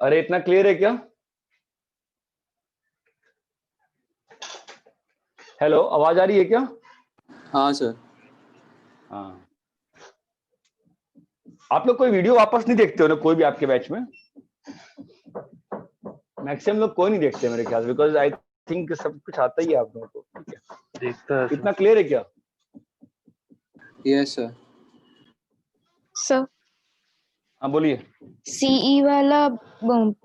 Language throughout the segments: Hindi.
अरे इतना क्लियर है क्या? हेलो, आवाज आ रही है क्या? हाँ सर। हाँ, आप लोग कोई वीडियो वापस नहीं देखते हो ना, कोई भी आपके बैच में? मैक्सिमम लोग कोई नहीं देखते मेरे ख्याल से, बिकॉज आई थिंक सब कुछ आता ही है आप लोगों को। देखता है इतना क्लियर है क्या? Yes sir. सर हाँ बोलिए। सीई वाला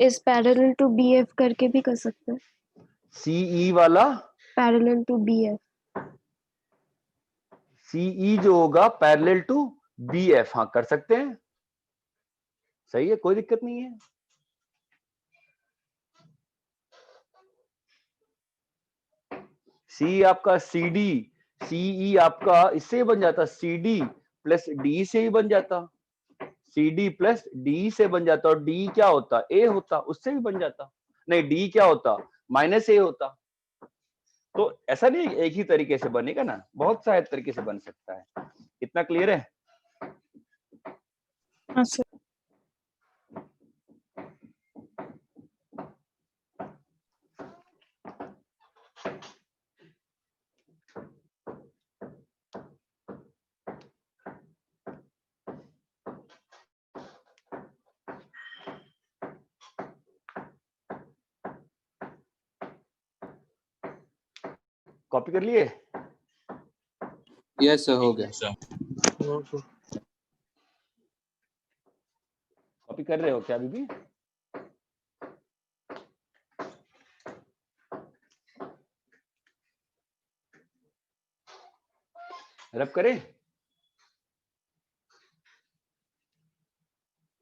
इज पैरेलल टू बीएफ करके भी कर सकते हैं। सीई वाला पैरेलल टू बीएफ। सीई जो होगा पैरेलल टू बीएफ, हाँ कर सकते हैं, सही है, कोई दिक्कत नहीं है। सी आपका सीडी, सीई आपका इससे बन जाता, सीडी प्लस डी से ही बन जाता, सीडी प्लस डी से बन जाता, और डी क्या होता, ए होता, उससे भी बन जाता। नहीं, डी क्या होता, माइनस ए होता। तो ऐसा नहीं एक ही तरीके से बनेगा ना, बहुत सारे तरीके से बन सकता है। इतना क्लियर है? हाँ सर। कॉपी कर लिए? यस सर, हो गया। कॉपी कर रहे हो क्या अभी भी? रब करें?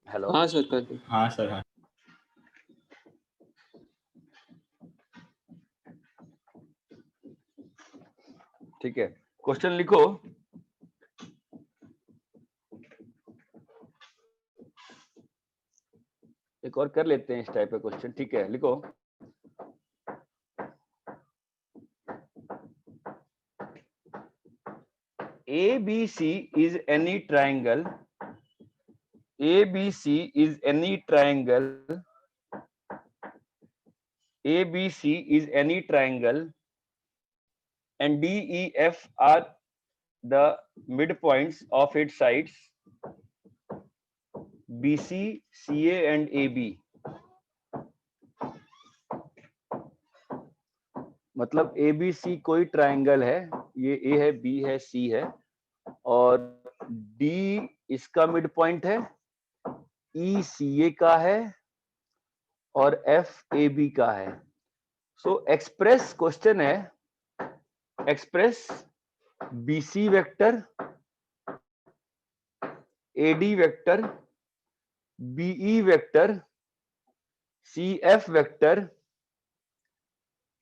हेलो। हाँ सर, कर दो। हाँ सर हाँ। ठीक है, क्वेश्चन लिखो। एक और कर लेते हैं इस टाइप का क्वेश्चन। ठीक है, लिखो। ABC is any triangle. ABC is any triangle. ABC is any triangle, and DEF are the midpoints of its sides. BC, CA and AB. मतलब ABC कोई ट्राइंगल है, ये A है, B है, C है, और D इसका मिड पॉइंट है, E CA का है, और F AB का है। सो एक्सप्रेस क्वेश्चन है, express BC vector, AD vector, BE vector, CF vector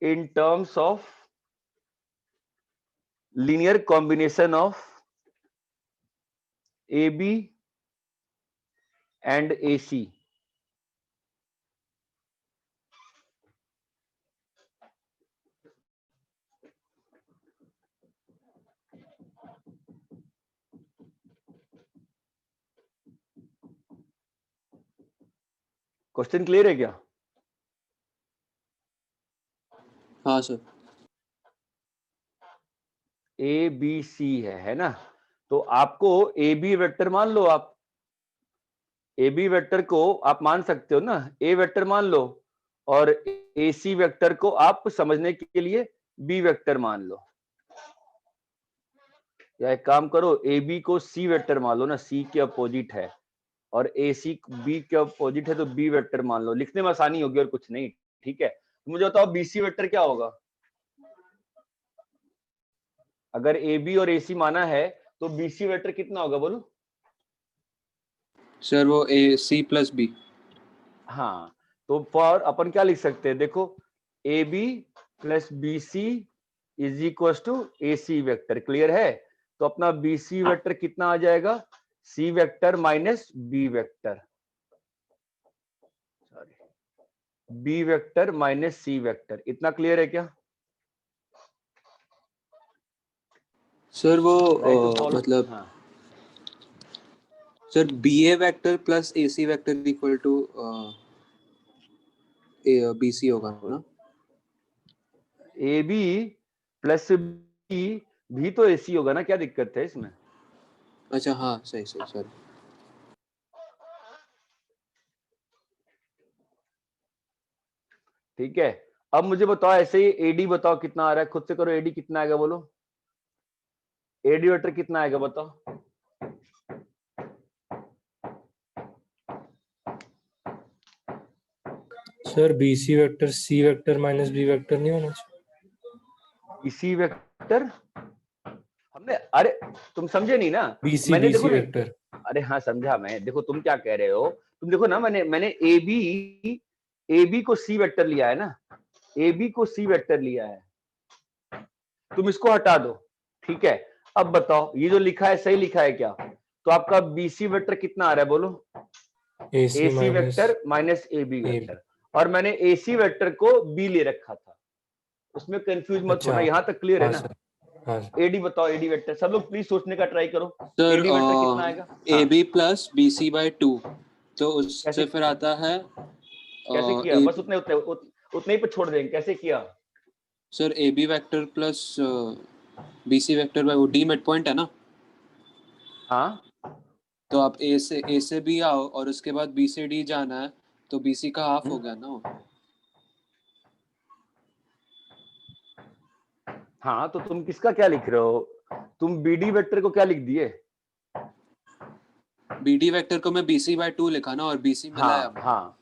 in terms of linear combination of AB and AC. Question clear है क्या? हाँ सर। ए बी सी है ना? तो आपको ए बी वेक्टर मान लो, आप ए बी वेक्टर को आप मान सकते हो ना, ए वेक्टर मान लो, और ए सी वेक्टर को आप समझने के लिए बी वेक्टर मान लो, या एक काम करो, ए बी को सी वेक्टर मान लो ना, सी के अपोजिट है, और ए सी बी के अपोजिट है, तो बी वेक्टर मान लो, लिखने में आसानी होगी और कुछ नहीं। ठीक है, तो मुझे बताओ बी सी वेक्टर क्या होगा? अगर ए बी और ए सी माना है तो बी सी वेक्टर कितना होगा, बोलो? सर वो ए सी प्लस बी। हाँ, तो फॉर अपन क्या लिख सकते हैं, देखो, A B plus B C is equal to A C vector. Clear है? तो अपना बी सी वेक्टर कितना आ जाएगा, C vector minus B vector, sorry, B vector minus C vector. इतना क्लियर है क्या? सर वो मतलब हाँ, sir B A vector plus A C vector equal to BC होगा ना? AB प्लस B भी तो AC होगा ना, क्या दिक्कत है इसमें? अच्छा हाँ, सही सही, सॉरी। ठीक है, अब मुझे बताओ ऐसे ही AD बताओ कितना आ रहा है, खुद से करो। AD कितना आएगा बोलो, AD वेक्टर कितना आएगा बताओ। Sir BC vector C vector minus B vector नहीं होना चाहिए? BC वेक्टर हमने, अरे तुम समझे नहीं ना, BC मैंने देखो BC ना, वेक्टर। अरे हाँ समझा मैं, देखो तुम क्या कह रहे हो, तुम देखो ना, मैंने AB को C वेक्टर लिया है ना, AB को C वेक्टर लिया है, तुम इसको हटा दो, ठीक है। अब बताओ ये जो लिखा है सही लिखा है क्या? तो आपका BC वेक्टर कितना आ रहा है बोलो, AC AC minus vector minus AB AB। Vector, और मैंने AC वेक्टर को B ले रखा था, उसमें कंफ्यूज मत अच्छा, होना, यहां तक क्लियर है हाँ ना? सर, हाँ सर। AD बताओ, AD वेक्टर सब लोग प्लीज सोचने का ट्राई करो, सर AD वेक्टर कितना आएगा? हाँ, AB प्लस BC बाय 2, तो कैसे उससे फिर आता है कैसे किया? ए, बस उतने ही पे छोड़ देंगे, कैसे किया? Sir AB vector plus BC vector by, वो D मिड पॉइंट है ना, हाँ तो आप A से B आओ और उसके बाद B से D जाना है, तो BC का हाफ हो गया ना वो। हाँ, तो तुम किसका क्या लिख रहे हो? तुम BD वेक्टर को क्या लिख दिए? BD वेक्टर को मैं BC बाय 2 लिखा ना, और BC मिलाया हाँ हाँ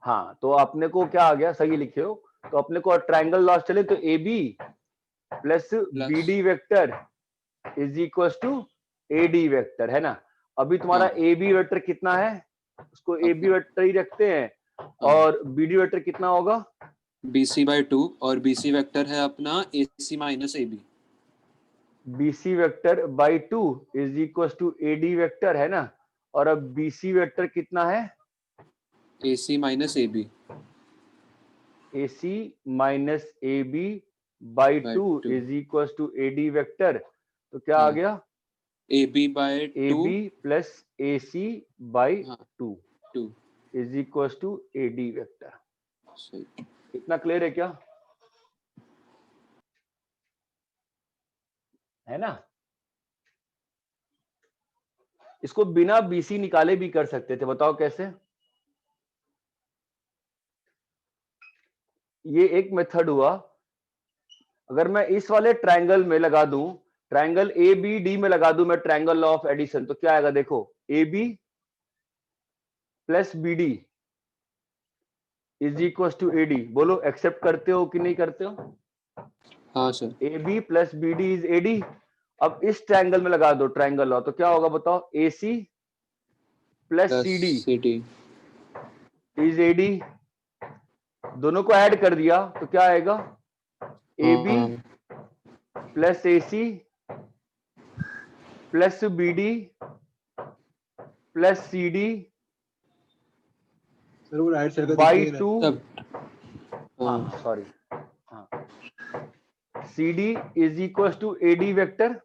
हाँ, तो अपने को क्या आ गया, सही लिखे हो। तो अपने को ट्रायंगल लॉस चले तो AB plus plus, BD vector is equal to AD vector, है ना? अभी तुम्हारा हाँ AB वेक्टर कितना है, उसको AB अपना, वेक्टर ही रखते हैं, हाँ और BD वेक्टर कितना होगा? BC बाय 2, और BC वेक्टर है अपना AC minus AB। BC vector by 2 is equal to AD vector, है ना? और अब BC वेक्टर कितना है? AC minus AB AC minus AB by by 2 2, is equal to AD vector, तो क्या आ हाँ गया? AB by 2, AB plus AC by हाँ 2 2, is equal to AD vector. सही। इतना क्लियर है क्या? है ना? इसको बिना BC निकाले भी कर सकते थे, बताओ कैसे? ये एक मेथड हुआ। अगर मैं इस वाले ट्रायंगल में लगा दूं, ट्रायंगल ABD में लगा दूं मैं ट्रायंगल लॉ ऑफ एडिशन, तो क्या आएगा देखो, AB plus BD is equal to AD। बोलो एक्सेप्ट करते हो कि नहीं करते हो? हाँ sir, AB plus BD is AD। अब इस ट्रायंगल में लगा दो ट्रायंगल लॉ, तो क्या होगा बताओ, AC plus plus CD CD, is AD। दोनों को ऐड कर दिया तो क्या आएगा, AB हाँ plus AC plus BD plus CD sir वो राइट साइड का बाई दिख रहा 2। तब, हाँ हाँ सॉरी, हाँ, CD is equal to AD vector,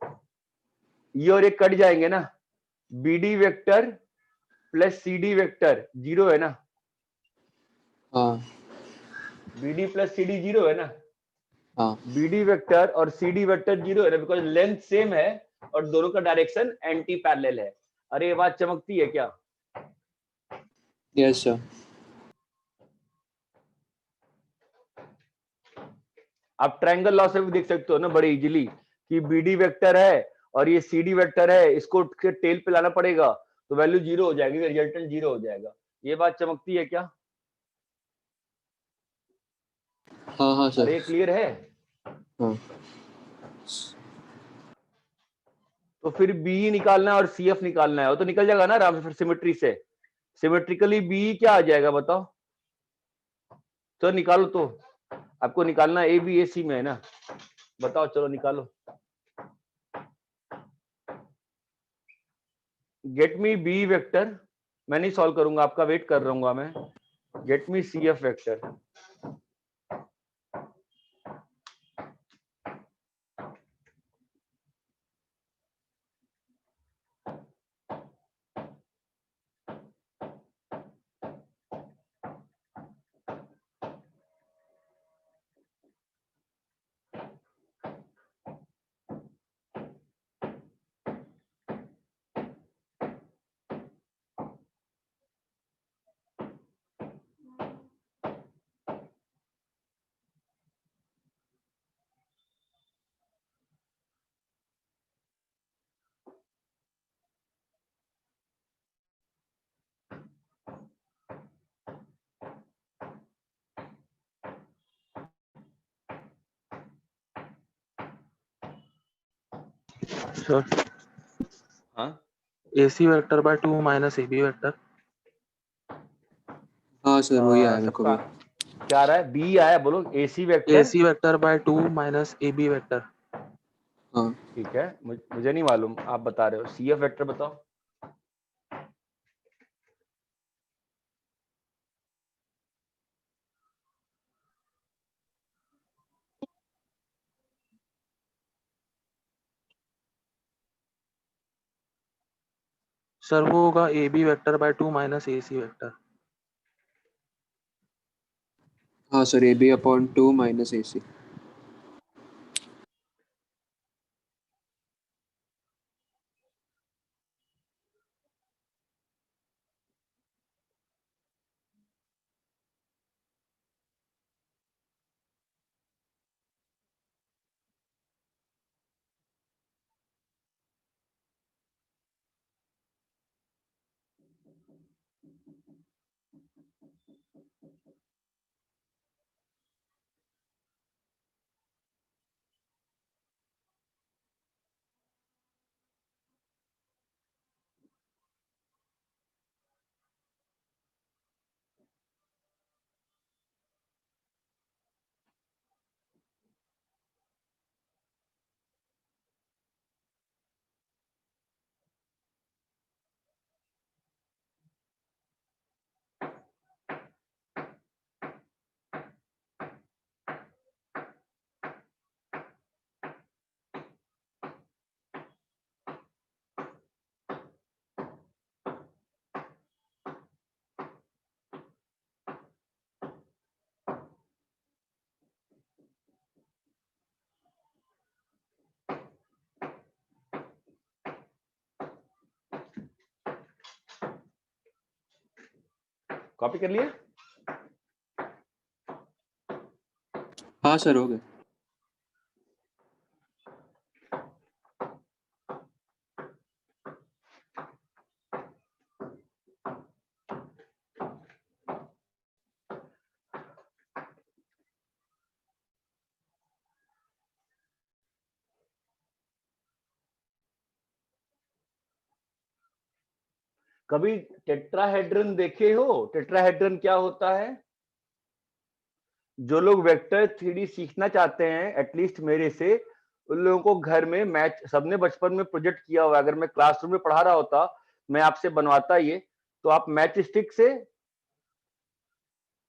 ये और एक कट जाएंगे ना, BD vector plus CD vector zero है ना, हाँ BD प्लस CD जीरो है ना, हाँ, BD वेक्टर और CD वेक्टर जीरो है ना, बिकॉज लेंथ सेम है और दोनों का डायरेक्शन एंटी पैरेलल है। अरे ये बात चमकती है क्या? Yes sir. आप ट्रायंगल लॉ से भी देख सकते हो ना बड़े इजीली, कि BD वेक्टर है और ये CD वेक्टर है, इसको टेल पे लाना पड़ेगा तो वैल्यू जीरो हो जाएगी, रिजल्टेंट जीरो हो जाएगा। ये बात चमकती है क्या? हाँ हाँ सर, अरे क्लियर है? हाँ तो फिर BE निकालना है और CF निकालना है, वो तो निकल जाएगा ना आराम से, फिर सिमेट्री से, सिमेट्रिकली BE क्या आ जाएगा बताओ? तो निकालो, तो आपको निकालना ABAC में है ना, बताओ चलो निकालो। गेट मी BE वेक्टर, मैं नहीं सॉल्व करूंगा, आपका वेट कर रहूंगा मैं। Get me CF vector, sir हाँ AC vector by 2 minus AB vector. हाँ सर वही आया मेरे को सबका भी। क्या आ रहा है? बी आया, बोलो AC vector. AC vector by 2 minus AB vector. हाँ ठीक है, मुझे नहीं मालूम, आप बता रहे हो। CF वेक्टर बताओ। सर वो होगा AB vector by 2 minus AC vector. हाँ sir AB/2 minus AC। Copy कर लिए? हाँ सर हो गए। कभी टेट्राहेड्रन देखे हो? टेट्राहेड्रन क्या होता है? जो लोग वेक्टर 3D सीखना चाहते हैं, एटलीस्ट मेरे से, उन लोगों को घर में मैच, सबने बचपन में प्रोजेक्ट किया हुआ। अगर मैं क्लासरूम में पढ़ा रहा होता, मैं आपसे बनवाता ये, तो आप मैच स्टिक से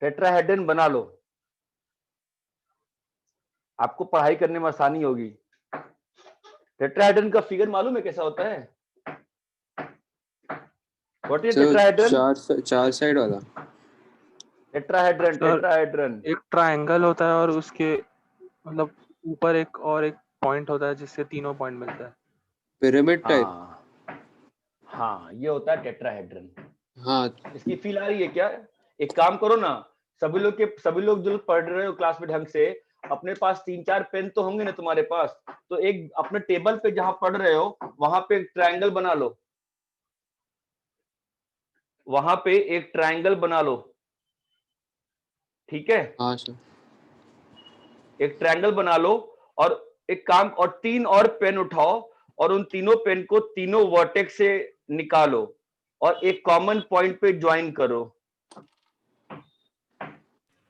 टेट्राहेड्रन बना लो, आपको पढ़ाई करने में आसानी होगी। टेट्राहेड्रन का फिगर मालूम है कैसा होता है? What is sir tetrahedron? चार साइड वाला। Tetrahedron, sir tetrahedron. एक ट्रायंगल होता है और उसके मतलब ऊपर एक पॉइंट होता है जिससे तीनों पॉइंट मिलता है। Pyramid type. हाँ हाँ, ये होता है टेट्राहेड्रन। हाँ इसकी फील आ रही है क्या? एक काम करो ना, सभी लोग जो पढ़ रहे हो क्लास में ढंग से, अपने पास 3-4 पेन तो होंगे ना तुम्हारे पास, तो एक अपने टेबल पे जहां पढ़ रहे हो वहां पे एक ट्रायंगल बना लो, वहां पे एक ट्रायंगल बना लो, ठीक है? हाँ सर। एक ट्रायंगल बना लो, और एक काम, और 3 और पेन उठाओ, और उन तीनों पेन को तीनों वर्टेक्स से निकालो और एक कॉमन पॉइंट पे ज्वाइन करो।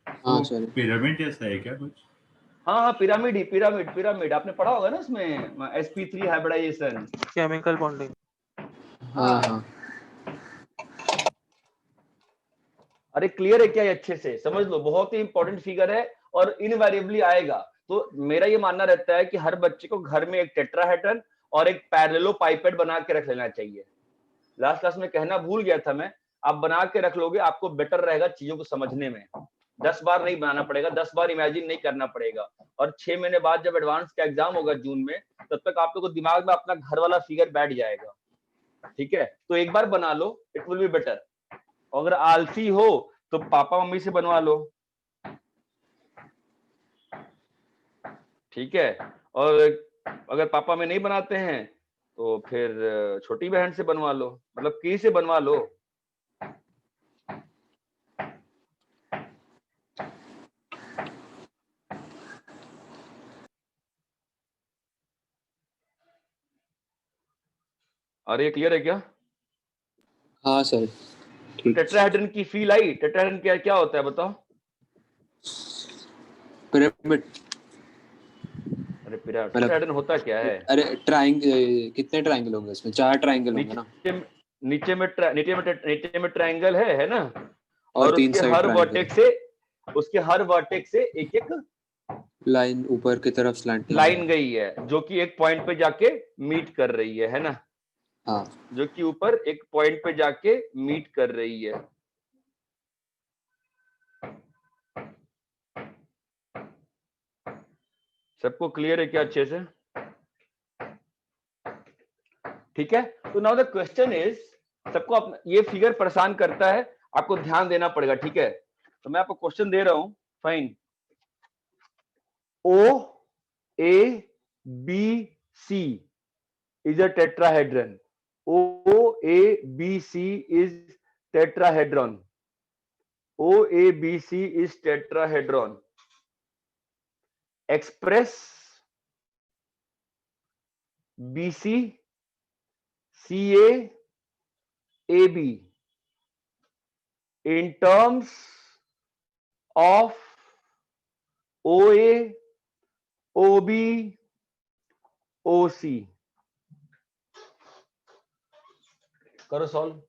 हाँ तो सर। पिरामिड जैसा है क्या कुछ? हाँ हाँ, पिरामिड ही, पिरामिड पिरामिड आपने पढ़ा होगा ना उसमें, sp3 हाइब्रिडाइजेशन। Chemical bonding. हाँ हाँ अरे क्लियर है क्या? ये अच्छे से समझ लो, बहुत ही इंपॉर्टेंट फिगर है और इनवेरिएबली आएगा। तो मेरा ये मानना रहता है कि हर बच्चे को घर में एक टेट्राहेड्रन और एक पैरेललोपाइपेड बना के रख लेना चाहिए। लास्ट क्लास में कहना भूल गया था मैं, आप बना के रख लोगे, आपको बेटर रहेगा चीजों को समझने में। 10 बार नहीं बनाना पड़ेगा, 10 बार इमेजिन नहीं करना पड़ेगा। और 6 महीने बाद जब एडवांस का एग्जाम होगा जून में, तब तक आप लोग को दिमाग में अपना घर वाला फिगर बैठ जाएगा। ठीक है, तो एक बार बना लो, इट विल बी बेटर। अगर आलसी हो तो पापा मम्मी से बनवा लो, ठीक है? और अगर पापा में नहीं बनाते हैं तो फिर छोटी बहन से बनवा लो, मतलब किसी से बनवा लो। और ये क्लियर है क्या? हाँ सर ठीक। टेट्राहेड्रन की फील आई? टेट्राहेड्रन क्या क्या होता है बताओ? पिरामिड। अरे मतलब टेट्राहेड्रन होता क्या है? अरे कितने ट्रायंगल होंगे इसमें? 4 ट्रायंगल होंगे ना, नीचे में ट्रायंगल है ना? और और 3 साइड ट्रायंगल, उसके हर वर्टेक्स से एक एक लाइन ऊपर की तरफ स्लैंटिंग है। लाइन गई है जो कि एक पॉइंट पे जाके मीट कर रही है ना? हाँ जो कि ऊपर एक पॉइंट पे जाके मीट कर रही है। सबको क्लियर है क्या अच्छे से? ठीक है, तो नाउ द क्वेश्चन इज, सबको अपना ये फिगर परेशान करता है, आपको ध्यान देना पड़ेगा, ठीक है? तो मैं आपको क्वेश्चन दे रहा हूं, fine. O A B C is a tetrahedron. O A B C is tetrahedron. O A B C is tetrahedron. Express B C C A B in terms of OA, OB, OC. करो सॉल्व।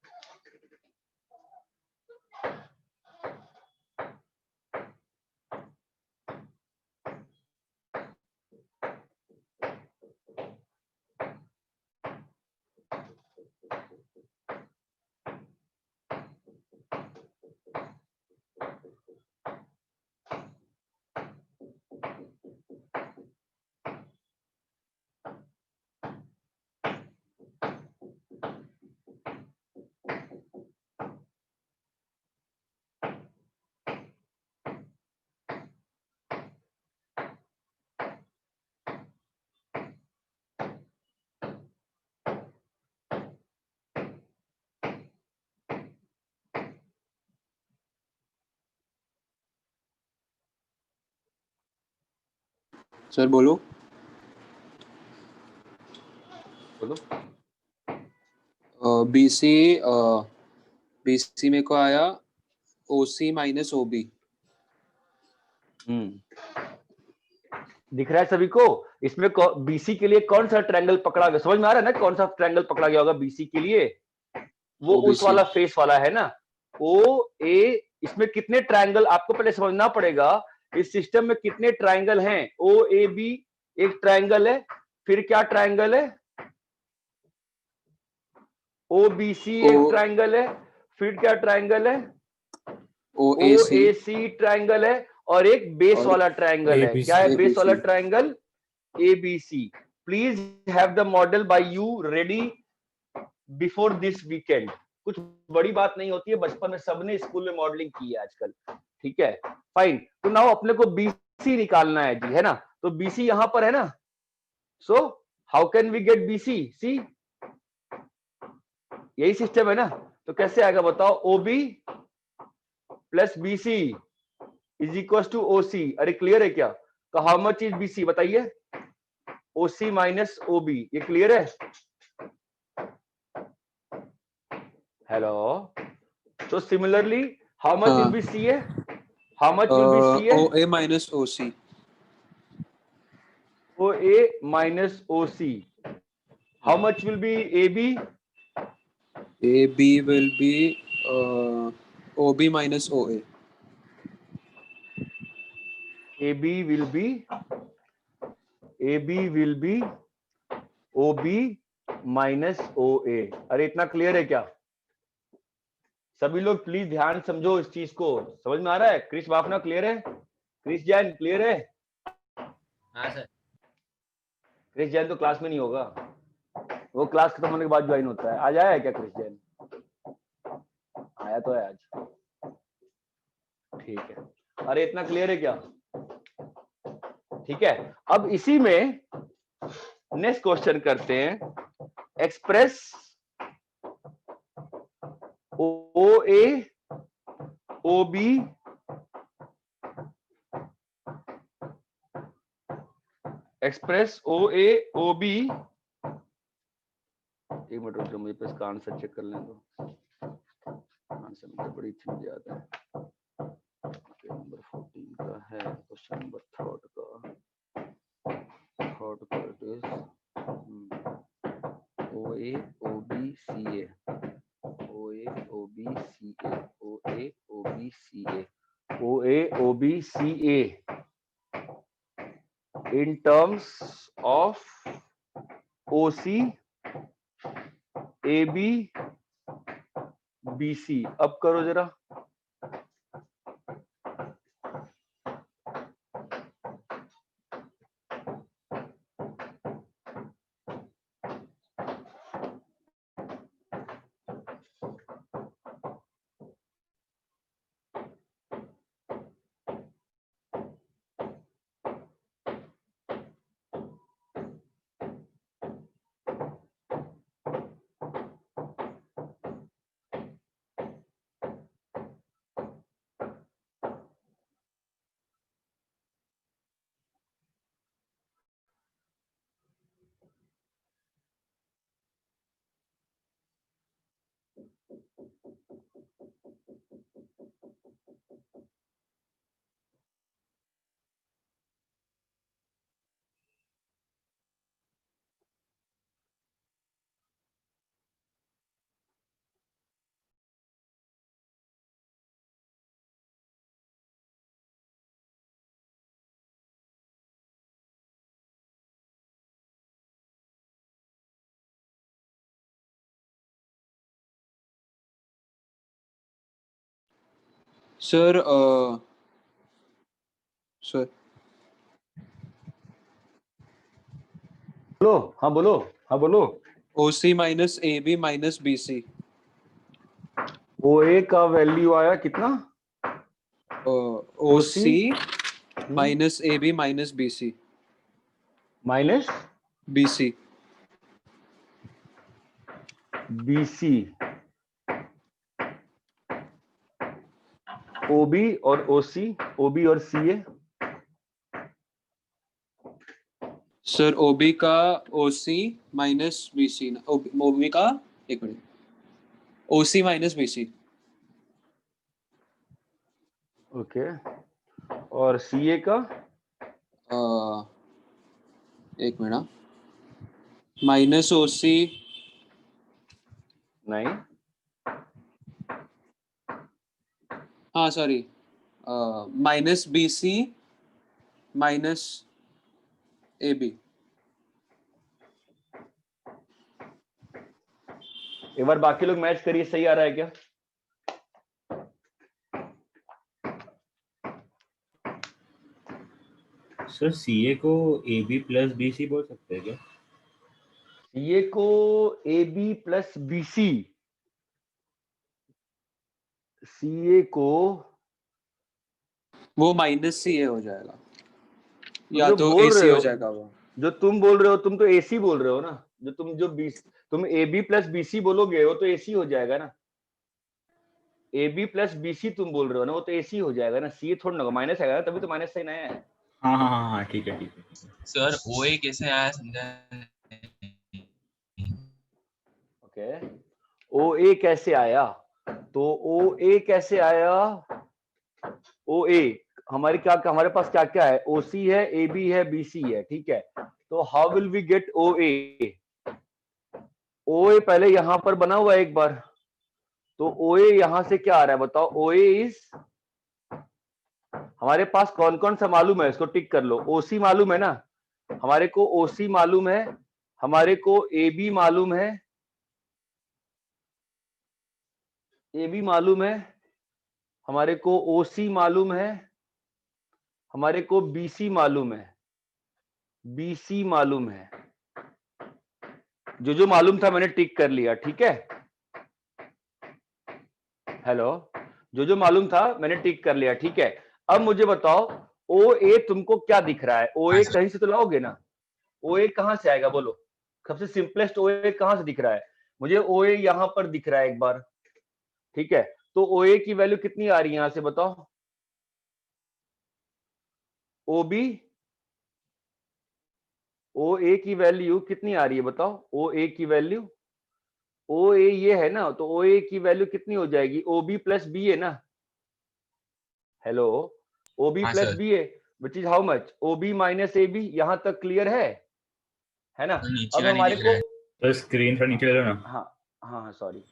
सर बोलो। बोलो। बीसी बीसी में को आया ओसी माइनस ओबी। दिख रहा है सभी को? इसमें बीसी के लिए कौन सा ट्रायंगल पकड़ा गया, समझ में आ रहा है ना? कौन सा ट्रायंगल पकड़ा गया होगा बीसी के लिए? वो उस ओबीसी वाला फेस वाला है ना? ओ ए, इसमें कितने ट्रायंगल आपको पहले समझना पड़ेगा, इस सिस्टम में कितने ट्रायंगल हैं? ओ ए बी एक ट्रायंगल है, फिर क्या ट्रायंगल है? ओ बी सी एक ट्रायंगल है, फिर क्या ट्रायंगल है? ओ ओ ए सी ट्रायंगल है, और एक बेस और वाला ट्रायंगल है। ABC क्या है बेस वाला ABC। Triangle? A B C. Please have the model by you ready before this weekend. कुछ बड़ी बात नहीं होती है, बचपन में सबने स्कूल में मॉडलिंग की है आजकल, ठीक है? फाइन, तो नाउ अपने को बीसी निकालना है जी, है ना? तो बीसी यहां पर है ना? So how can we get BC? C, यही सिस्टम है ना? तो कैसे आएगा बताओ? OB plus BC is equal to OC. अरे क्लियर है क्या? तो हाउ मच इज बीसी बताइए? ओसी माइनस ओबी। ये क्लियर है? Hello, so similarly how much will be CA? How much will be CA? OA minus OC। OA minus OC. How much will be AB? AB will be OB minus OA। AB will be OB minus OA। अरे इतना क्लियर है क्या? सभी लोग प्लीज ध्यान समझो इस चीज को। समझ में आ रहा है? क्रिश बाफना क्लियर है? क्रिश जैन क्लियर है? हाँ सर। क्रिश जैन तो क्लास में नहीं होगा, वो क्लास खत्म होने के बाद ज्वाइन होता है। आज आया है क्या क्रिश जैन? आया तो है आज, ठीक है। अरे इतना क्लियर है क्या? ठीक है, अब इसी में नेक्स्ट क्वेश्चन करते हैं। Express O A O B express O A O B, एक मिनट रुक जाओ, मुझे इसका आंसर चेक कर लें दो। आंसर में बड़ी चीज मुझे याद है। नंबर 14 का है, क्वेश्चन नंबर थर्ड का it is OA OB CA OA OB CA OA OB CA OA OB CA in terms of OC AB BC। अब करो जरा। सर सर बोलो। हाँ बोलो। हाँ बोलो। OC minus AB minus BC। OA का वैल्यू आया कितना? OC minus AB minus BC। Minus BC BC। OB और OC, OB और CA। सर OB का OC माइनस BC ना, OB का एक minute OC minus BC। Okay. और CA का एक मिनट माइनस OC नहीं। हाँ sorry minus BC minus AB। एक बार बाकी लोग मैच करिए, सही आ रहा है क्या? सर CA को AB प्लस BC बोल सकते हैं क्या? CA को AB प्लस BC, CA को वो माइनस CA हो जाएगा या जो तो बोल AC रहे हो हो, जाएगा वो। जो तुम बोल रहे हो, तुम तो AC बोल रहे हो ना। जो तुम AB प्लस BC बोलोगे वो तो AC हो जाएगा ना। AB प्लस BC तुम बोल रहे हो ना, वो तो AC हो जाएगा ना। CA थोड़ा ना माइनस आएगा, तभी तो माइनस साइन आया है। हाँ हाँ हाँ हाँ ठीक है ठीक है। सर OA कैसे आया समझा? ओके। OA कैसे आया? तो OA कैसे आया? OA हमारे हमारे पास क्या क्या है? OC है, AB है, BC है, ठीक है। तो how will we get OA? OA पहले यहां पर बना हुआ है एक बार। तो OA यहां से क्या आ रहा है बताओ? OA इज, हमारे पास कौन कौन सा मालूम है, इसको टिक कर लो। OC मालूम है ना, हमारे को OC मालूम है, हमारे को AB मालूम है, AB मालूम है, हमारे को OC मालूम है, हमारे को BC मालूम है, BC मालूम है। जो जो मालूम था मैंने टिक कर लिया, ठीक है। हेलो, जो जो मालूम था मैंने टिक कर लिया, ठीक है। अब मुझे बताओ OA तुमको क्या दिख रहा है? OA कहीं से तो लाओगे ना। OA कहां से आएगा बोलो? सबसे सिंपलेस्ट OA कहां से दिख रहा है? मुझे OA यहां पर दिख रहा है एक बार, ठीक है। तो OA की वैल्यू कितनी आ रही है यहां से बताओ? OA की वैल्यू कितनी आ रही है बताओ? OA की वैल्यू ओ ए ये है ना, तो ओ ए की वैल्यू कितनी हो जाएगी, ओ बी प्लस बी है ना, हेलो, ओ बी हाँ प्लस सर, बी है which is how much, O B minus A B, यहां तक क्लियर है ना। तो नीचे अब का नहीं हमारे दिख को रहा है। तो स्क्रीन पर नीचे ले लो ना। हाँ हाँ सॉरी,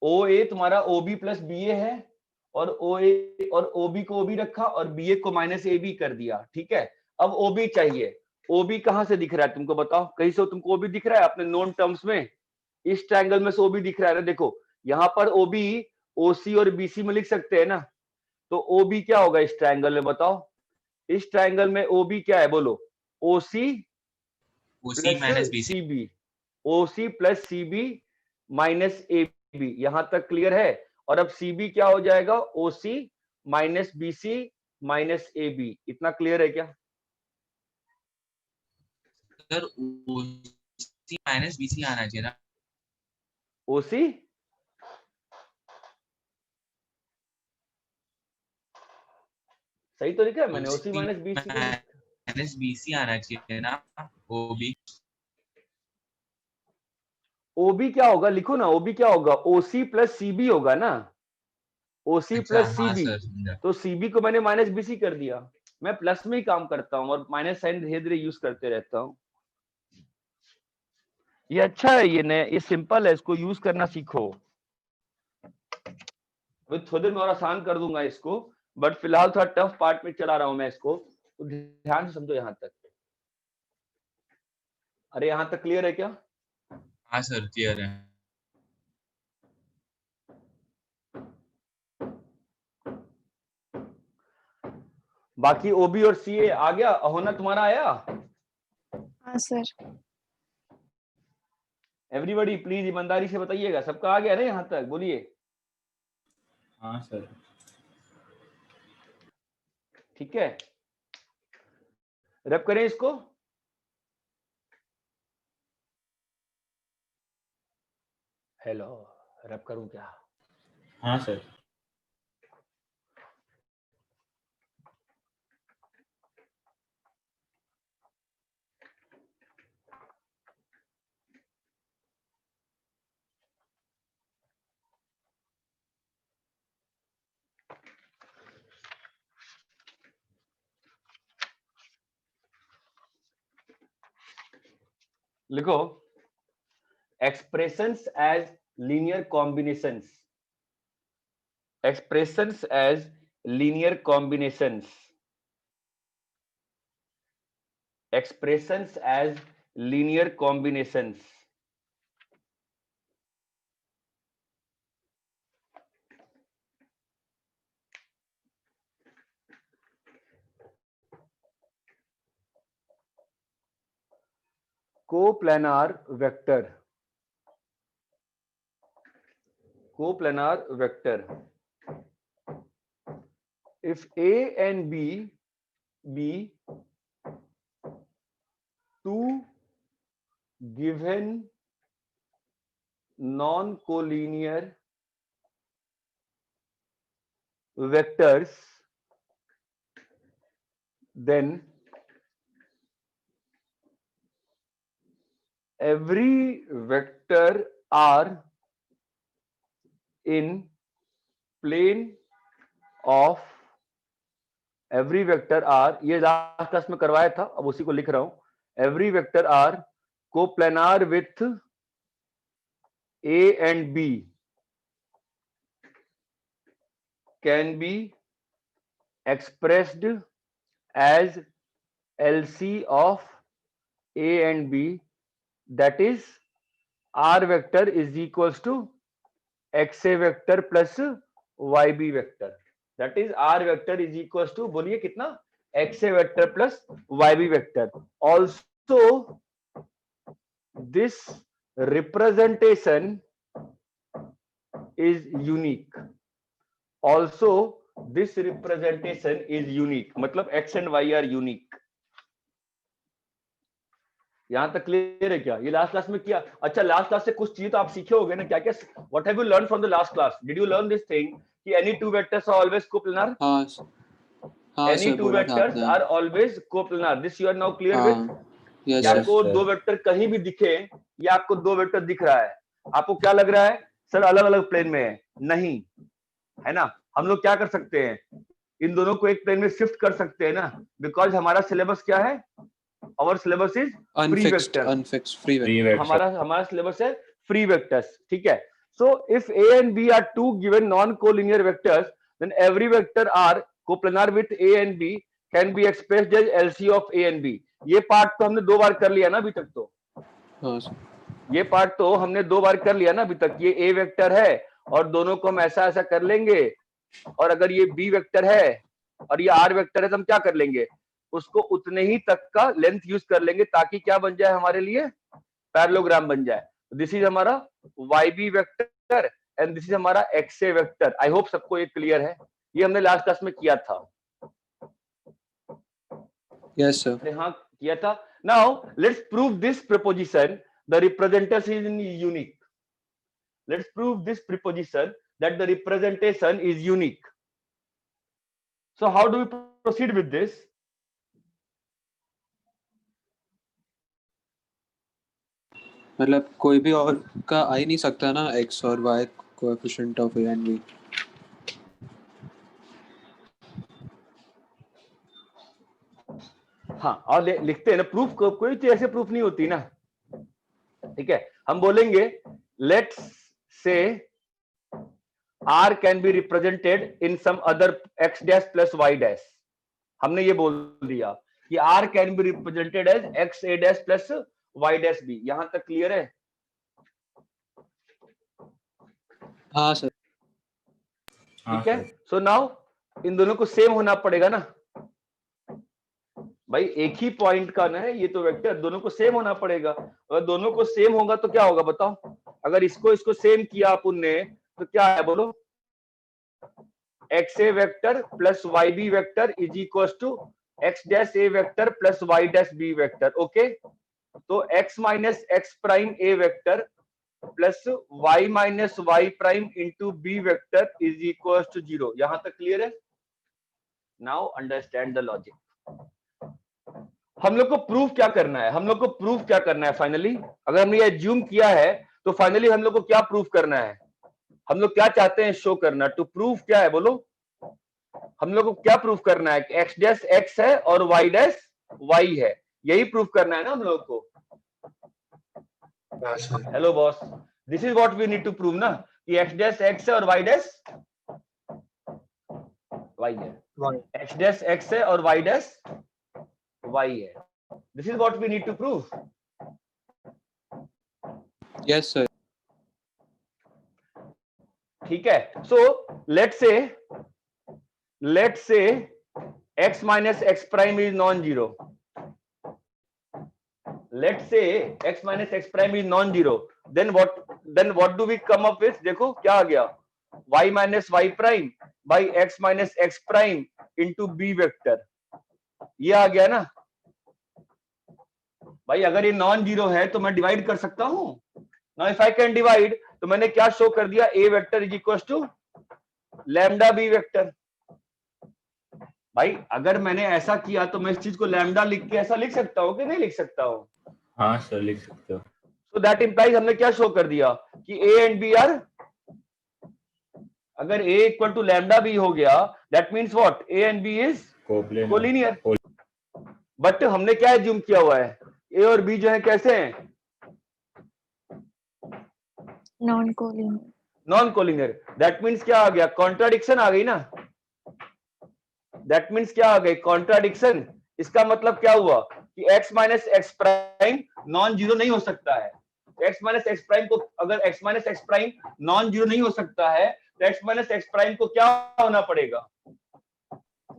ओ ए तुम्हारा ओ बी प्लस बी ए है, और ओ ए और ओ बी को ओ बी रखा और बी ए को माइनस ए बी कर दिया, ठीक है। अब ओ बी चाहिए, ओ बी कहां से दिख रहा है तुमको बताओ, कहीं से तुमको ओ बी दिख रहा है अपने नोन टर्म्स में, इस ट्रायंगल में से ओ बी दिख रहा है ना, देखो यहाँ पर ओ बी ओ सी और बी सी में लिख सकते हैं ना, तो ओ बी क्या होगा इस ट्रायंगल में बताओ, इस ट्रायंगल में ओ बी क्या है बोलो, O C OC minus plus BC. C B, O C plus C B minus A B, यहां तक क्लियर है। और अब सी बी क्या हो जाएगा, O C minus B C minus A B, इतना क्लियर है क्या। सर ओसी माइनस बीसी आना चाहिए ना। ओ सी सही तो लिखा है मैंने, ओ सी ओसी माइनस बी सी तो लिखा, माइनस बीसी आना चाहिए ना। ओबी ओबी क्या होगा लिखो ना, ओबी क्या होगा, ओसी प्लस सीबी होगा ना, ओसी अच्छा, प्लस हाँ सीबी, सर समझा। तो सीबी को मैंने माइनस बीसी कर दिया, मैं प्लस में ही काम करता हूँ और माइनस साइन धीरे धीरे यूज करते रहता हूँ। ये अच्छा है, ये सिंपल है, इसको यूज करना सीखो, थोड़ी देर में और आसान कर दूंगा इसको, बट फिलहाल थोड़ा टफ पार्ट में चला रहा हूं मैं इसको, तो ध्यान से समझो यहां तक। अरे यहां तक क्लियर है क्या। हाँ सर क्लियर है। बाकी ओबी और सीए आ गया, होना तुम्हारा आया। हाँ सर। एवरीबॉडी प्लीज ईमानदारी से बताइएगा, सबका आ गया ना यहां तक, बोलिए। हाँ सर। ठीक है, रब करें इसको। हेलो, रब करूं क्या। हाँ सर। लिखो, expressions as linear combinations, expressions as linear combinations, expressions as linear combinations, coplanar vector, coplanar vector, if a and b be two given non-collinear vectors, then every vector R in plane of every vector R, ये लास्ट क्लास में करवाया था, अब उसी को लिख रहा हूं, every vector R coplanar with A and B can be expressed as LC of A and B, that is R vector is equals to XA vector plus YB vector, that is R vector is equals to, बोलिए कितना, XA vector plus YB vector. Also this representation is unique, also this representation is unique, मतलब X and Y are unique. यहां तक क्लियर है क्या, ये लास्ट क्लास में किया। अच्छा, लास्ट क्लास से कुछ चीज तो आप सीखे होंगे ना, क्या क्या, what have you learn from the last class, did you learn this thing कि any two vectors are always coplanar, हाँ हाँ एनी सर टू बोला था वेक्टर्स आपने। Are always coplanar, this you are now clear with. हाँ यस या सर। आपको sir. दो वेक्टर कहीं भी दिखे, या आपको दो वेक्टर दिख रहा है, आपको क्या लग रहा है सर अलग अलग प्लेन में है? नहीं है ना। हम लोग क्या कर सकते हैं, इन दोनों को एक प्लेन में शिफ्ट कर सकते हैं ना, बिकॉज हमारा सिलेबस क्या है, our syllabus is free vector. Unfixed free Free vector. vector. हमारा सिलेबस है फ्री वेक्टर्स, ठीक है। So if A and B are two given non collinear vectors, then every vector are coplanar with A and B can be expressed as LC of A and B. ये पार्ट तो हमने 2 बार कर लिया ना अभी तक, तो हाँ सर। ये पार्ट तो हमने 2 बार कर लिया ना अभी तक। ये ए वेक्टर है और दोनों को हम ऐसा ऐसा कर लेंगे, और अगर ये बी वेक्टर है और ये आर वेक्टर है तो हम क्या कर लेंगे, उसको उतने ही तक का लेंथ यूज कर लेंगे ताकि क्या बन जाए हमारे लिए, पैरेललोग्राम बन जाए। दिस इज हमारा Y B vector and this is हमारा X A vector. I hope सबको ये क्लियर है, ये हमने लास्ट क्लास में किया था। Yes sir. हाँ किया था। Now let's prove this proposition, the representation is unique. Let's prove this proposition that the representation is unique. So how do we proceed with this? मतलब कोई भी और का आ ही नहीं सकता ना x और y coefficient of a and b। हाँ, और लिखते हैं ना प्रूफ, कोई तो ऐसे प्रूफ नहीं होती ना, ठीक है। हम बोलेंगे let's say R can be represented in some other x dash plus y dash। हमने ये बोल दिया कि R can be represented as x a dash plus y dash b। यहां तक क्लियर है? हाँ सर। ठीक है। सो नाउ इन दोनों को सेम होना पड़ेगा ना भाई, एक ही पॉइंट का ना है ये तो वेक्टर, दोनों को सेम होना पड़ेगा। अगर दोनों को सेम होगा तो क्या होगा बताओ, अगर इसको सेम किया अपन ने तो क्या है बोलो, X A vector plus Y B vector is equal to X dash A vector plus Y dash B vector. Okay, तो X minus x prime A vector plus Y minus Y prime into B vector is equal to 0। यहां तक क्लियर है? Now understand the logic. हम लोग को प्रूफ क्या करना है, हम लोग को प्रूफ क्या करना है फाइनली, अगर हमने ये एज्यूम किया है तो फाइनली हम लोग को क्या प्रूफ करना है, हम लोग क्या चाहते हैं शो करना, टू प्रूफ क्या है बोलो, हम लोग को क्या प्रूफ करना है कि एक्स डैश एक्स है और वाई डैश वाई है, यही प्रूफ करना है ना हम लोग को। Hello boss, this is what we need to prove ना, कि एक्स डैश एक्स है और वाई डैश वाई है, एक्स डैश एक्स है और वाई डैश वाई है। This is what we need to prove. Yes sir. ठीक है। So let's say x minus x prime is non zero. Let's say x minus x prime is non zero, then what do we come up with, देखो क्या आ गया, y minus Y prime by x minus x prime into B vector, ये आ गया ना भाई। अगर ये नॉन जीरो है तो मैं डिवाइड कर सकता हूं ना, इफ आई कैन डिवाइड तो मैंने क्या शो कर दिया, a vector is equal to lambda b vector. भाई अगर मैंने ऐसा किया तो मैं इस चीज को लैम्डा लिख के ऐसा लिख सकता हूँ कि नहीं लिख सकता हूँ? हाँ सर लिख सकते हो। सो दैट इंप्लाइज हमने क्या शो कर दिया कि a एंड b आर, अगर a equal to lambda b हो गया that means what, a and b is collinear. But हमने क्या एज्यूम किया हुआ है, a और b जो है कैसे हैं, non collinear. Non collinear. That means क्या आ गया, कॉन्ट्राडिक्शन आ गई ना, दैट मींस क्या आ गई, कॉन्ट्राडिक्शन। इसका मतलब क्या हुआ कि x minus x prime non zero नहीं हो सकता है। x माइनस एक्स प्राइम को, अगर x minus x prime non zero नहीं हो सकता है तो x माइनस एक्स प्राइम को क्या होना पड़ेगा,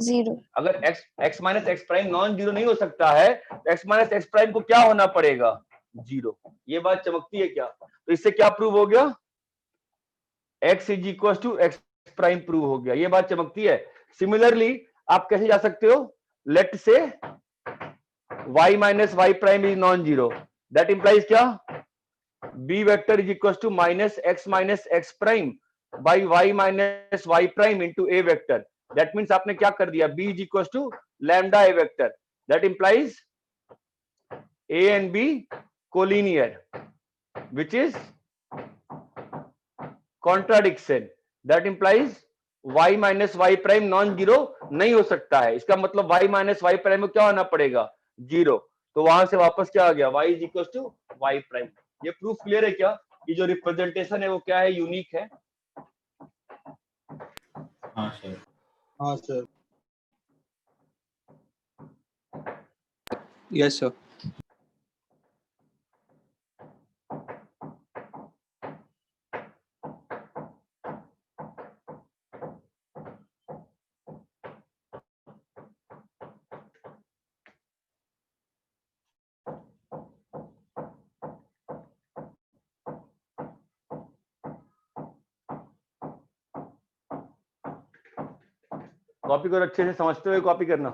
0। अगर x minus x prime non zero नहीं हो सकता है तो x माइनस एक्स प्राइम को क्या होना पड़ेगा, 0। ये बात चमकती है क्या? तो इससे क्या प्रूव हो गया, x is equal to x prime prove हो गया, ये बात चमकती है। सिमिलरली आप कैसे जा सकते हो, let say y minus Y prime is non zero, that implies क्या, b vector is equal to minus x prime by y minus Y prime into a vector. That means आपने क्या कर दिया, b is equal to lambda a vector, that implies a and b collinear, which is contradiction, that implies y minus Y prime non zero नहीं हो सकता है। इसका मतलब y माइनस वाई प्राइम में क्या होना पड़ेगा, जीरो। तो वहां से वापस क्या आ गया, y is equal to y prime. ये प्रूफ क्लियर है क्या, ये जो रिप्रेजेंटेशन है वो क्या है, यूनिक है। हाँ सर। हाँ सर। Yes sir. कॉपी करो, अच्छे से समझते हुए कॉपी करना।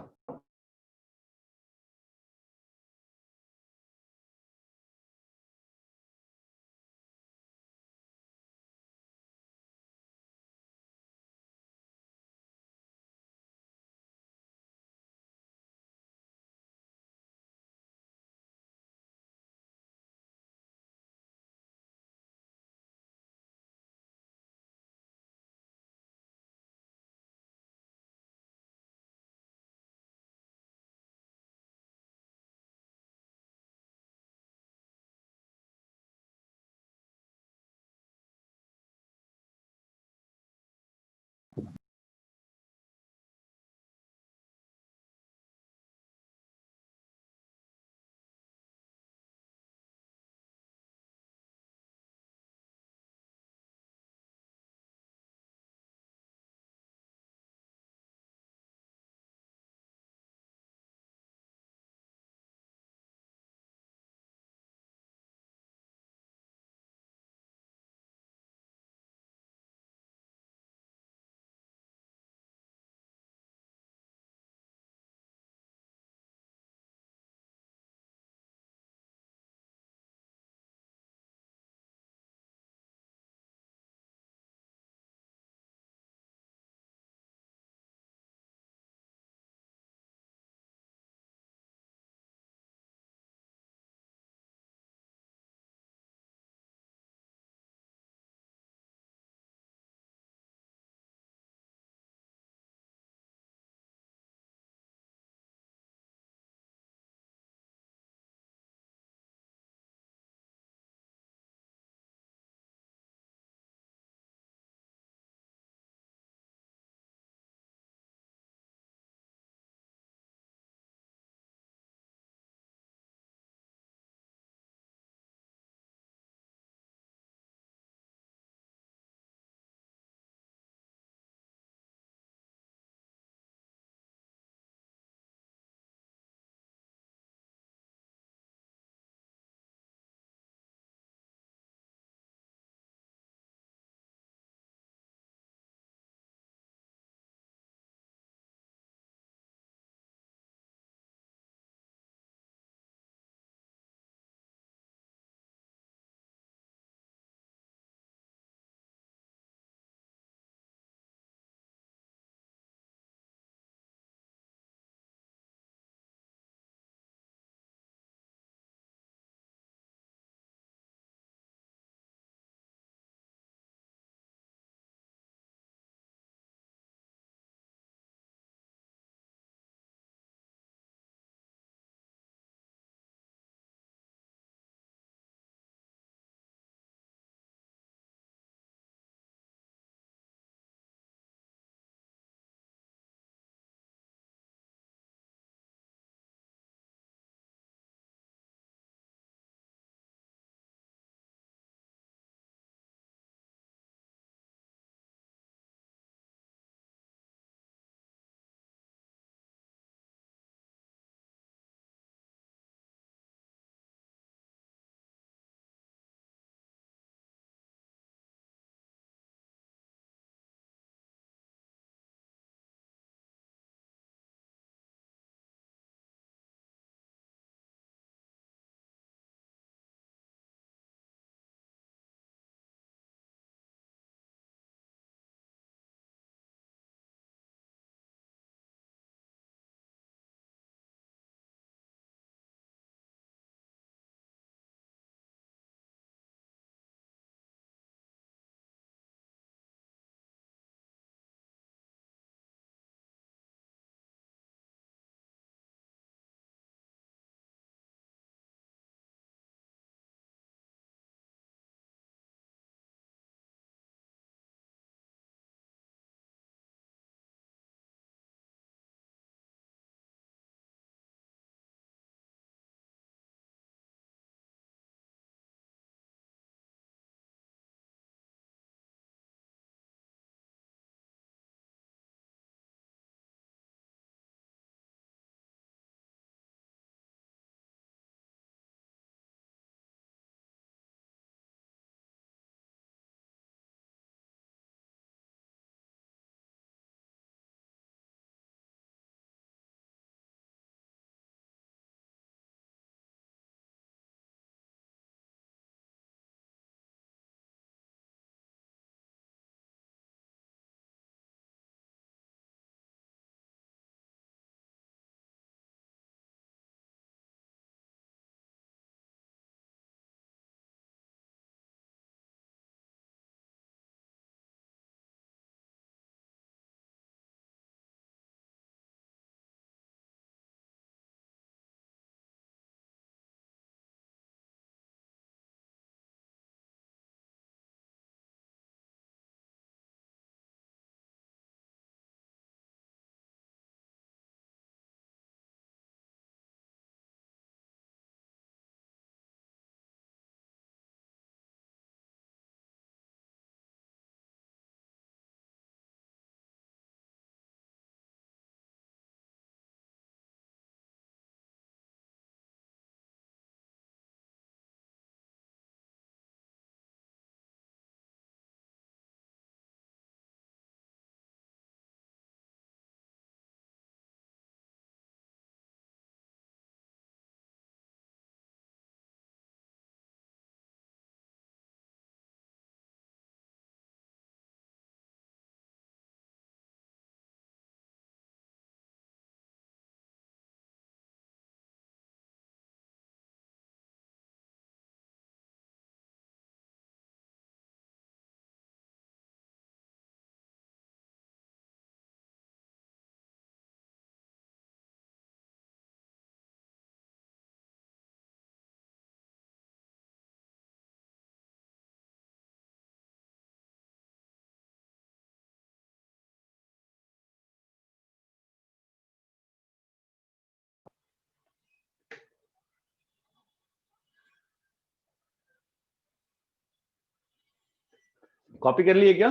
कॉपी कर लिए क्या?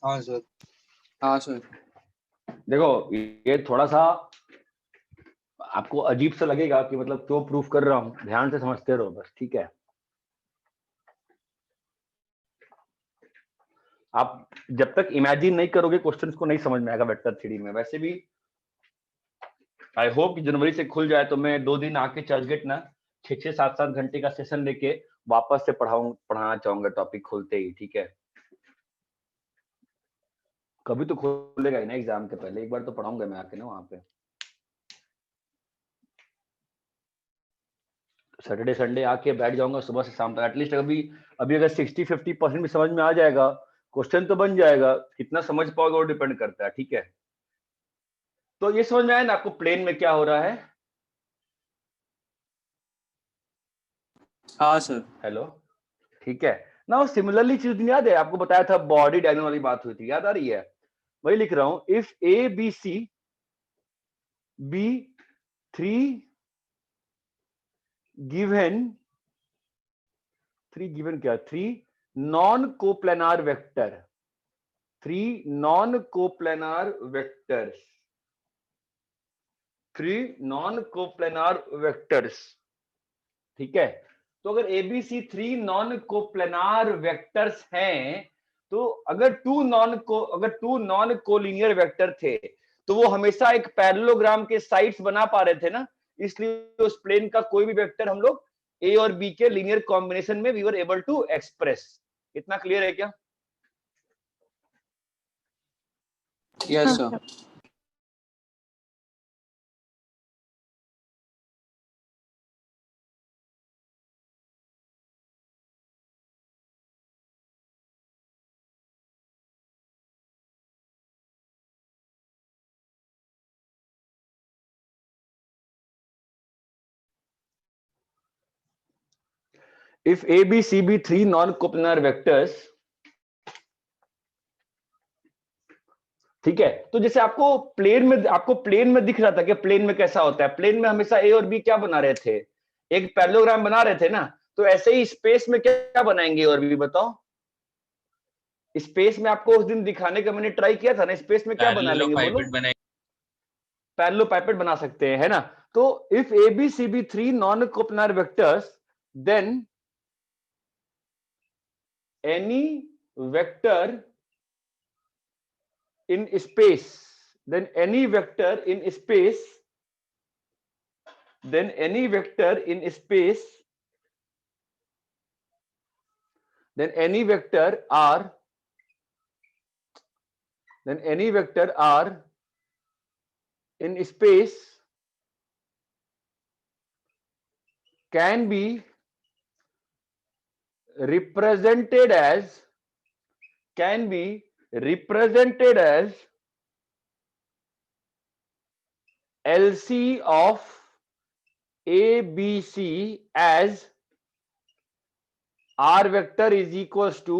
हाँ सर। हाँ सर। देखो ये थोड़ा सा आपको अजीब सा लगेगा कि मतलब क्यों प्रूफ कर रहा हूं, ध्यान से समझते रहो बस, ठीक है? आप जब तक इमेजिन नहीं करोगे क्वेश्चंस को नहीं समझ में आएगा वेक्टर थ्योरी में। वैसे भी आई होप कि जनवरी से खुल जाए तो मैं 2 दिन आके चर्चगेट ना 6-6, 7-7 घंटे का सेशन लेके वापस से पढ़ाना चाहूंगा टॉपिक खुलते ही, ठीक है? कभी तो खुलेगा ही ना एग्जाम के पहले, एक बार तो पढ़ाऊंगा मैं आके ना वहां पे। सैटरडे संडे आके बैठ जाऊंगा सुबह से शाम तक एटलीस्ट। अभी अगर 60-50% भी समझ में आ जाएगा, क्वेश्चन तो बन जाएगा। कितना समझ पाओगे वो डिपेंड करता है, ठीक है? तो ये समझ में आया ना आपको प्लेन में क्या हो रहा है? हाँ सर। हेलो, ठीक है ना? सिमिलरली चीज याद है आपको, बताया था बॉडी डायगोनल वाली बात हुई थी, याद आ रही है? वही लिख रहा हूं, if a B c be 3 given क्या, 3 non coplanar vector, 3 non coplanar vectors, 3 non coplanar vectors, ठीक है? तो अगर एबीसी 3 नॉन कोप्लेनार वेक्टर्स हैं, तो अगर टू नॉन कोलिनियर वेक्टर थे तो वो हमेशा एक पैरेललोग्राम के साइड्स बना पा रहे थे ना, इसलिए उस प्लेन का कोई भी वेक्टर हम लोग ए और बी के लीनियर कॉम्बिनेशन में we were able to express. इतना क्लियर है क्या? Yes sir. If A, B, C be 3 non-coplanar vectors, ठीक है? तो जैसे आपको प्लेन में दिख रहा था कि प्लेन में कैसा होता है, प्लेन में हमेशा ए और बी क्या बना रहे थे, एक पैरेललोग्राम बना रहे थे ना। तो ऐसे ही स्पेस में क्या बनाएंगे और भी बताओ? स्पेस में आपको उस दिन दिखाने का मैंने ट्राई किया था ना, स्पेस में क्या बना लेंगे बोलो? पैरेललोपाइपेट बना सकते हैं, है ना? तो if a B c be 3 non coplanar vectors, then any vector in space, then any vector in space, then any vector in space, then any vector r, then any vector r in space can be represented as LC of ABC as r vector is equals to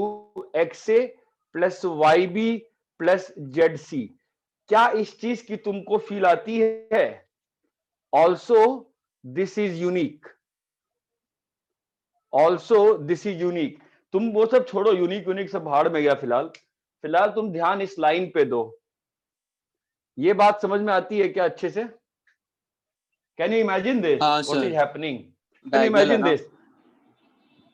xa plus yb plus zc। क्या इस चीज की तुमको फील आती है? ऑल्सो दिस इज यूनिक, तुम वो सब छोड़ो, यूनिक सब भाड़ में गया। फिलहाल तुम ध्यान इस लाइन पे दो। ये बात समझ में आती है क्या अच्छे से? Can you imagine this what is happening? Can you imagine this?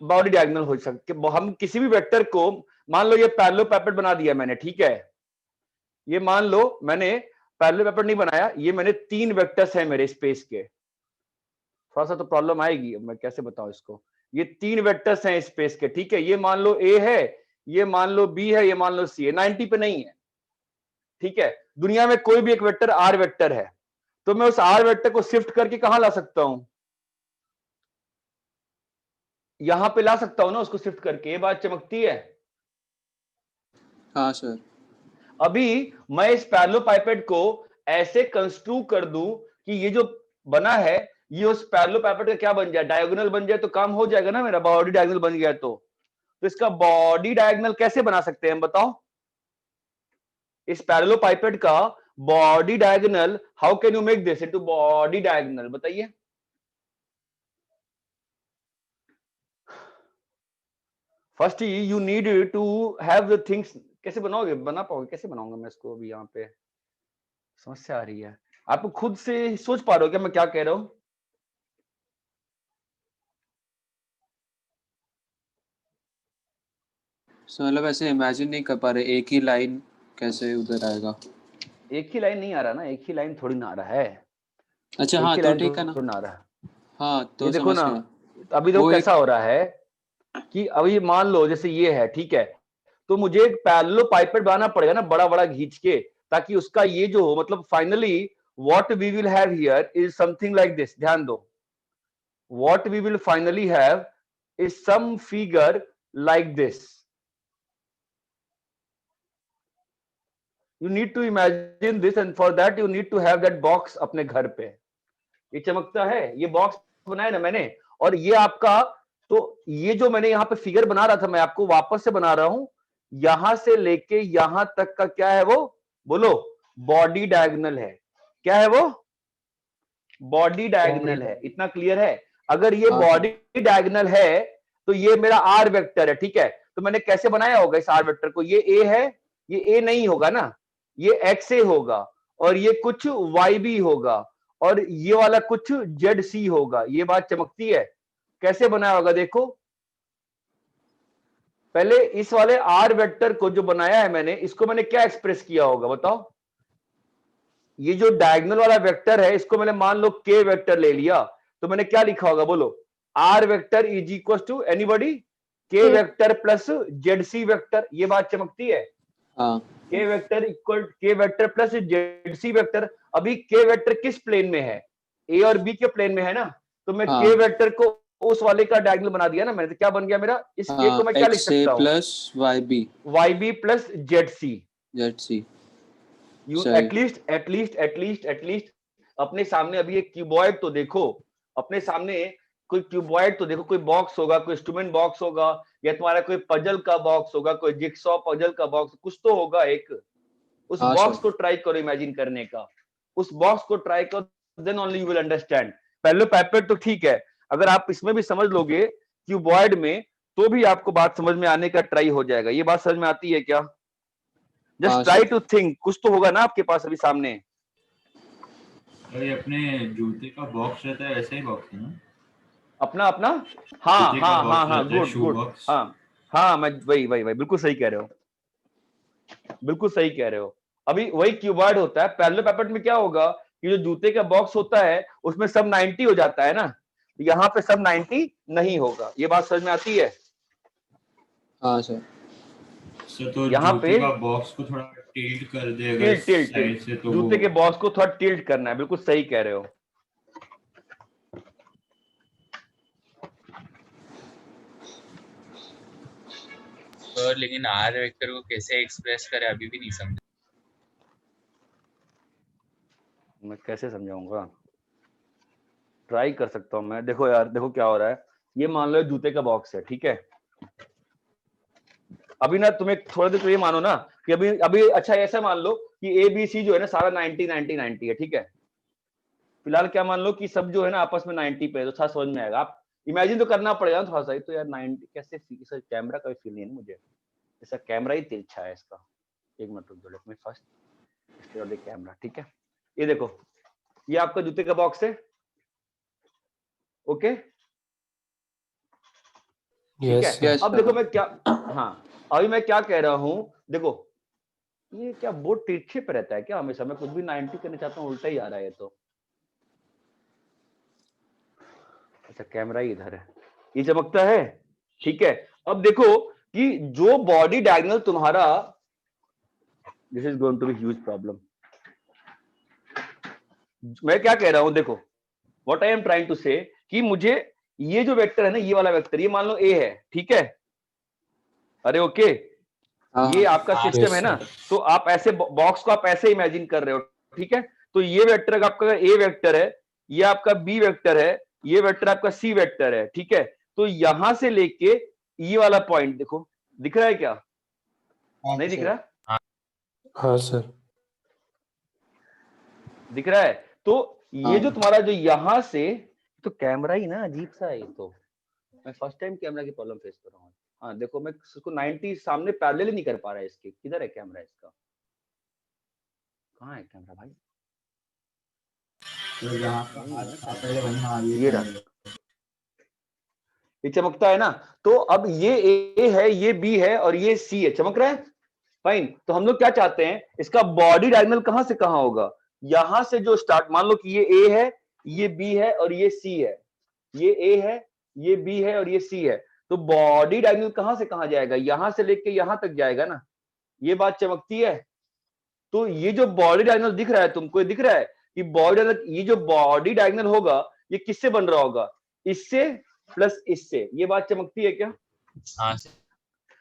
Body diagonal हो सकते, हम किसी भी वेक्टर को, मान लो ये पैरेललोपाइपेट बना दिया मैंने, ठीक है? ये मान लो मैंने पैरेललोपाइपेट नहीं बनाया, ये मैंने 3 वेक्टर्स हैं मेरे स्पेस के। थोड़ा सा तो प्रॉब्लम आएगी, मैं कैसे बताऊं इसको? ये 3 वेक्टर्स हैं स्पेस के, ठीक है? ये मान लो ए है, ये मान लो बी है, ये मान लो सी है। 90 पे नहीं है, ठीक है? दुनिया में कोई भी एक वेक्टर आर वेक्टर है, तो मैं उस आर वेक्टर को शिफ्ट करके कहां ला सकता हूं? यहां पे ला सकता हूं ना उसको शिफ्ट करके। ये बात चमकती है? हाँ सर। अभी मैं इस पैरेललोपाइपेट को ऐसे कंस्ट्रू कर दूं कि ये जो बना है ये उस पैरेललोपाइपेट का क्या बन जाए, डायगोनल बन जाए, तो काम हो जाएगा ना मेरा। बॉडी डायगोनल बन गया तो इसका बॉडी डायगोनल कैसे बना सकते हैं हम बताओ? इस पैरेललोपाइपेट का body diagonal, how can you make this into body diagonal, बताइए? First you need to have the things. कैसे बनाओगे, बना पाओगे? कैसे बनाऊंगा मैं इसको? अभी यहाँ पे समस्या आ रही है। आप खुद से सोच पा रहे हो क्या मैं क्या कह रहा हूँ? सो मतलब ऐसे इमेजिन नहीं कर पा रहे एक ही लाइन कैसे उधर आएगा। एक ही लाइन नहीं आ रहा ना, एक ही लाइन थोड़ी ना आ रहा है। अच्छा एक हाँ ही तो लाइन ठीक है ना। थोड़ी ना आ रहा है। हाँ ये तो देखो समझ ना, गया। अभी देखो वो कैसा एक हो रहा है कि अभी मान लो जैसे ये है, ठीक है, तो मुझे एक पैरेलल पाइपेट बनाना पड़ेगा ना, बड़ा बड़ा खींच के, ताकि उसका ये जो हो, मतलब finally what we will have here is something like this. ध्यान दो, what we will finally have is some figure like this. You need to imagine this, and for that you need to have that box अपने घर पे। ये चमकता है, ये बॉक्स बनाया ना मैंने, और ये आपका, तो ये जो मैंने यहाँ पे फिगर बना रहा था, मैं आपको वापस से बना रहा हूं। यहां से लेके यहां तक का क्या है वो, बोलो? बॉडी डायगोनल है। क्या है वो? बॉडी डायगोनल है। इतना क्लियर है? अगर ये हाँ सर। बॉडी डायगोनल है तो ये मेरा आर वेक्टर है, ठीक है। तो मैंने कैसे बनाया होगा इस आर वेक्टर को? ये ए है, ये ए नहीं होगा ना, ये एक्स ए होगा, और ये कुछ वाई बी होगा, और ये वाला कुछ जेड सी होगा। ये बात चमकती है? कैसे बनाया होगा देखो। पहले इस वाले आर वेक्टर को जो बनाया है मैंने, इसको मैंने क्या एक्सप्रेस किया होगा बताओ? ये जो डायगोनल वाला वेक्टर है, इसको मैंने मान लो के वेक्टर ले लिया, तो मैंने क्या लिखा होगा बोलो? R vector is equal to anybody k vector plus z c vector. ये बात चमकती है? हाँ k vector equal k vector plus z c vector. अभी के वेक्टर किस प्लेन में है? ए और बी के प्लेन में है ना, तो मैं हाँ के वेक्टर को उस वाले का डायगोनल बना दिया ना मैंने। तो क्या बन गया मेरा? इस के को मैं क्या लिख एक्स ए सकता हूँ? Plus Y b plus z c. Z c. यू सही। एटलीस्ट अपने सामने अभी एक क्यूबॉइड तो देखो, अपने सामने कोई क्यूबॉइड तो देखो, कोई बॉक्स होगा, कोई इंस्ट्रूमेंट बॉक्स होगा, या तुम्हारा कोई पजल का बॉक्स होगा, कोई जिक्सॉ पजल का बॉक्स, कुछ तो होगा एक। उस हाँ बॉक्स सर। को ट्राई करो इमेजिन करने का, उस बॉक्स को ट्राई करो, then only you will understand. पहले पैपेट तो ठीक है, अगर आप इसमें भी समझ लोगे क्यूबॉइड में, तो भी आपको बात समझ में आने का ट्राई हो जाएगा। ये बात समझ में आती है क्या? हाँ just try sir. To think, कुछ तो होगा ना आपके पास अभी सामने। अरे अपने जूते का बॉक्स रहता है वैसा ही बॉक्स है ना? अपना अपना, हाँ जूते का हाँ हाँ बॉक्स हाँ, रहता है, गुड शू गुड, बॉक्स। हाँ हाँ, मैं वही बिल्कुल सही कह रहे हो, बिल्कुल सही कह रहे हो। अभी वही क्यूबॉइड होता है। पैरेलल पैपेट में क्या होगा कि जो जूते का बॉक्स होता है उसमें सब 90 हो जाता है ना, यहाँ पे सब 90 नहीं होगा। ये बात समझ में आती है? हाँ सर। सर तो यहाँ जूते पे का बॉक्स को थोड़ा टिल्ट कर दे अगर टिल्ट टिल्ट साइड से टिल्ट, तो जूते वो के बॉक्स को थोड़ा टिल्ट करना है, बिल्कुल सही कह रहे हो। सर लेकिन आर वेक्टर को कैसे एक्सप्रेस करें अभी भी नहीं समझा। मैं कैसे समझाऊंगा? ट्राई कर सकता हूं मैं। देखो यार, देखो क्या हो रहा है। ये मान लो जूते का बॉक्स है, ठीक है। अभी ना तुम्हें थोड़ा देर तो ये मानो ना कि अभी अभी अच्छा ऐसा मान लो कि ए बी सी जो है ना सारा 90 90 90 है, ठीक है। फिलहाल क्या मान लो कि सब जो है ना आपस में 90 पे है, तो अच्छा समझ में आएगा। आप इमेजिन तो करना पड़ेगा थोड़ा सा ही तो यार। 90 कैसे? इस कैमरा का भी फील नहीं है ना मुझे, इसका कैमरा ही तिरछा है इसका। एक मिनट रुक जाओ, मैं फर्स्ट स्टे कैमरा, ठीक है। ये देखो, ये आपका जूते का बॉक्स है, ओके, ठीक यस है। यस अब देखो सर। मैं क्या, हाँ, अभी मैं क्या कह रहा हूं, देखो ये क्या बोर्ड तिरछे पे रहता है क्या हमेशा? मैं कुछ भी 90 करना चाहता हूँ उल्टा ही आ रहा है ये तो। अच्छा, कैमरा ही इधर है, ये चमकता है, ठीक है। अब देखो कि जो बॉडी डायगोनल तुम्हारा, this is going to be huge problem. मैं क्या कह रहा हूं, देखो what I am trying to say, कि मुझे ये जो वेक्टर है ना, ये वाला वेक्टर, ये मान लो ए है, ठीक है। अरे ओके, हाँ ये आपका हाँ, सिस्टम है ना, तो आप ऐसे बॉक्स को आप ऐसे इमेजिन कर रहे हो, ठीक है। तो ये वेक्टर आपका ए वेक्टर है, ये आपका बी वेक्टर है, ये वेक्टर आपका सी वेक्टर है, ठीक है। तो यहां से लेके ये वाला पॉइंट देखो, दिख रहा है क्या? नहीं दिख रहा? हाँ सर। दिख रहा है? तो ये हाँ जो तुम्हारा जो यहां से, तो कैमरा ही ना अजीब सा है ये तो। मैं फर्स्ट टाइम कैमरा की प्रॉब्लम फेस कर रहा हूँ। हाँ देखो मैं इसको 90 सामने पैरेलल ही नहीं कर पा रहा है इसके, किधर है कैमरा इसका, कहाँ है कैमरा भाई, तो जहाँ पहले वहीं हाँ ये रहा, ये चमकता है ना। तो अब ये ए है, ये बी है और ये सी है, चमक रहा है, फाइन। तो हम लोग क्या चाहते हैं, इसका बॉडी डायगोनल कहां से कहां होगा, यहां से जो स्टार्ट, मान लो कि ये ए है, ये बी है और ये सी है, ये ए है, ये बी है और ये सी है, तो बॉडी डायगोनल कहां से कहां जाएगा, यहां से लेके यहां तक जाएगा ना, ये बात चमकती है। तो ये जो बॉडी डायगोनल दिख रहा है तुमको, ये दिख रहा है कि बॉडी डायगोनल, ये जो बॉडी डायगोनल होगा ये किससे बन रहा होगा, इससे प्लस इससे, ये बात चमकती है क्या, हाँ सर।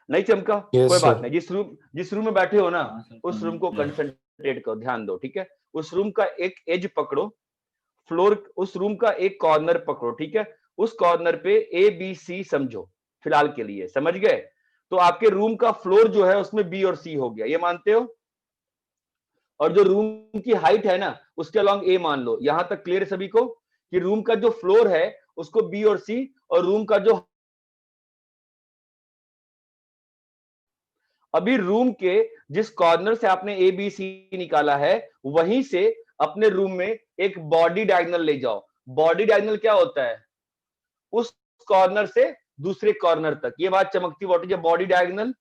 नहीं चमका, Yes, कोई बात sir. नहीं, जिस रूम में बैठे हो ना हाँ, सर, उस रूम को समझ गया। कंसंट्रेट करो, ध्यान दो, ठीक है, उस रूम का एक एज पकड़ो, फ्लोर, उस रूम का एक कॉर्नर पकड़ो, ठीक है, उस कॉर्नर पे ए बी सी समझो, फिलहाल के लिए समझ गए। तो आपके रूम का फ्लोर जो है उसमें बी और सी हो गया, ये मानते हो, और जो रूम की हाइट है ना उसके अलोंग ए मान लो, यहां तक क्लियर है सभी को कि रूम का जो फ्लोर है उसको बी और सी, और रूम का जो, अभी रूम के जिस कॉर्नर से आपने ए बी सी निकाला है वहीं से अपने रूम में एक बॉडी डायगोनल ले जाओ। बॉडी डायगोनल क्या होता है, उस कॉर्नर से दूसरे कॉर्नर तक, ये बात चमकती, व्हाट इज बॉडी डायगोनल,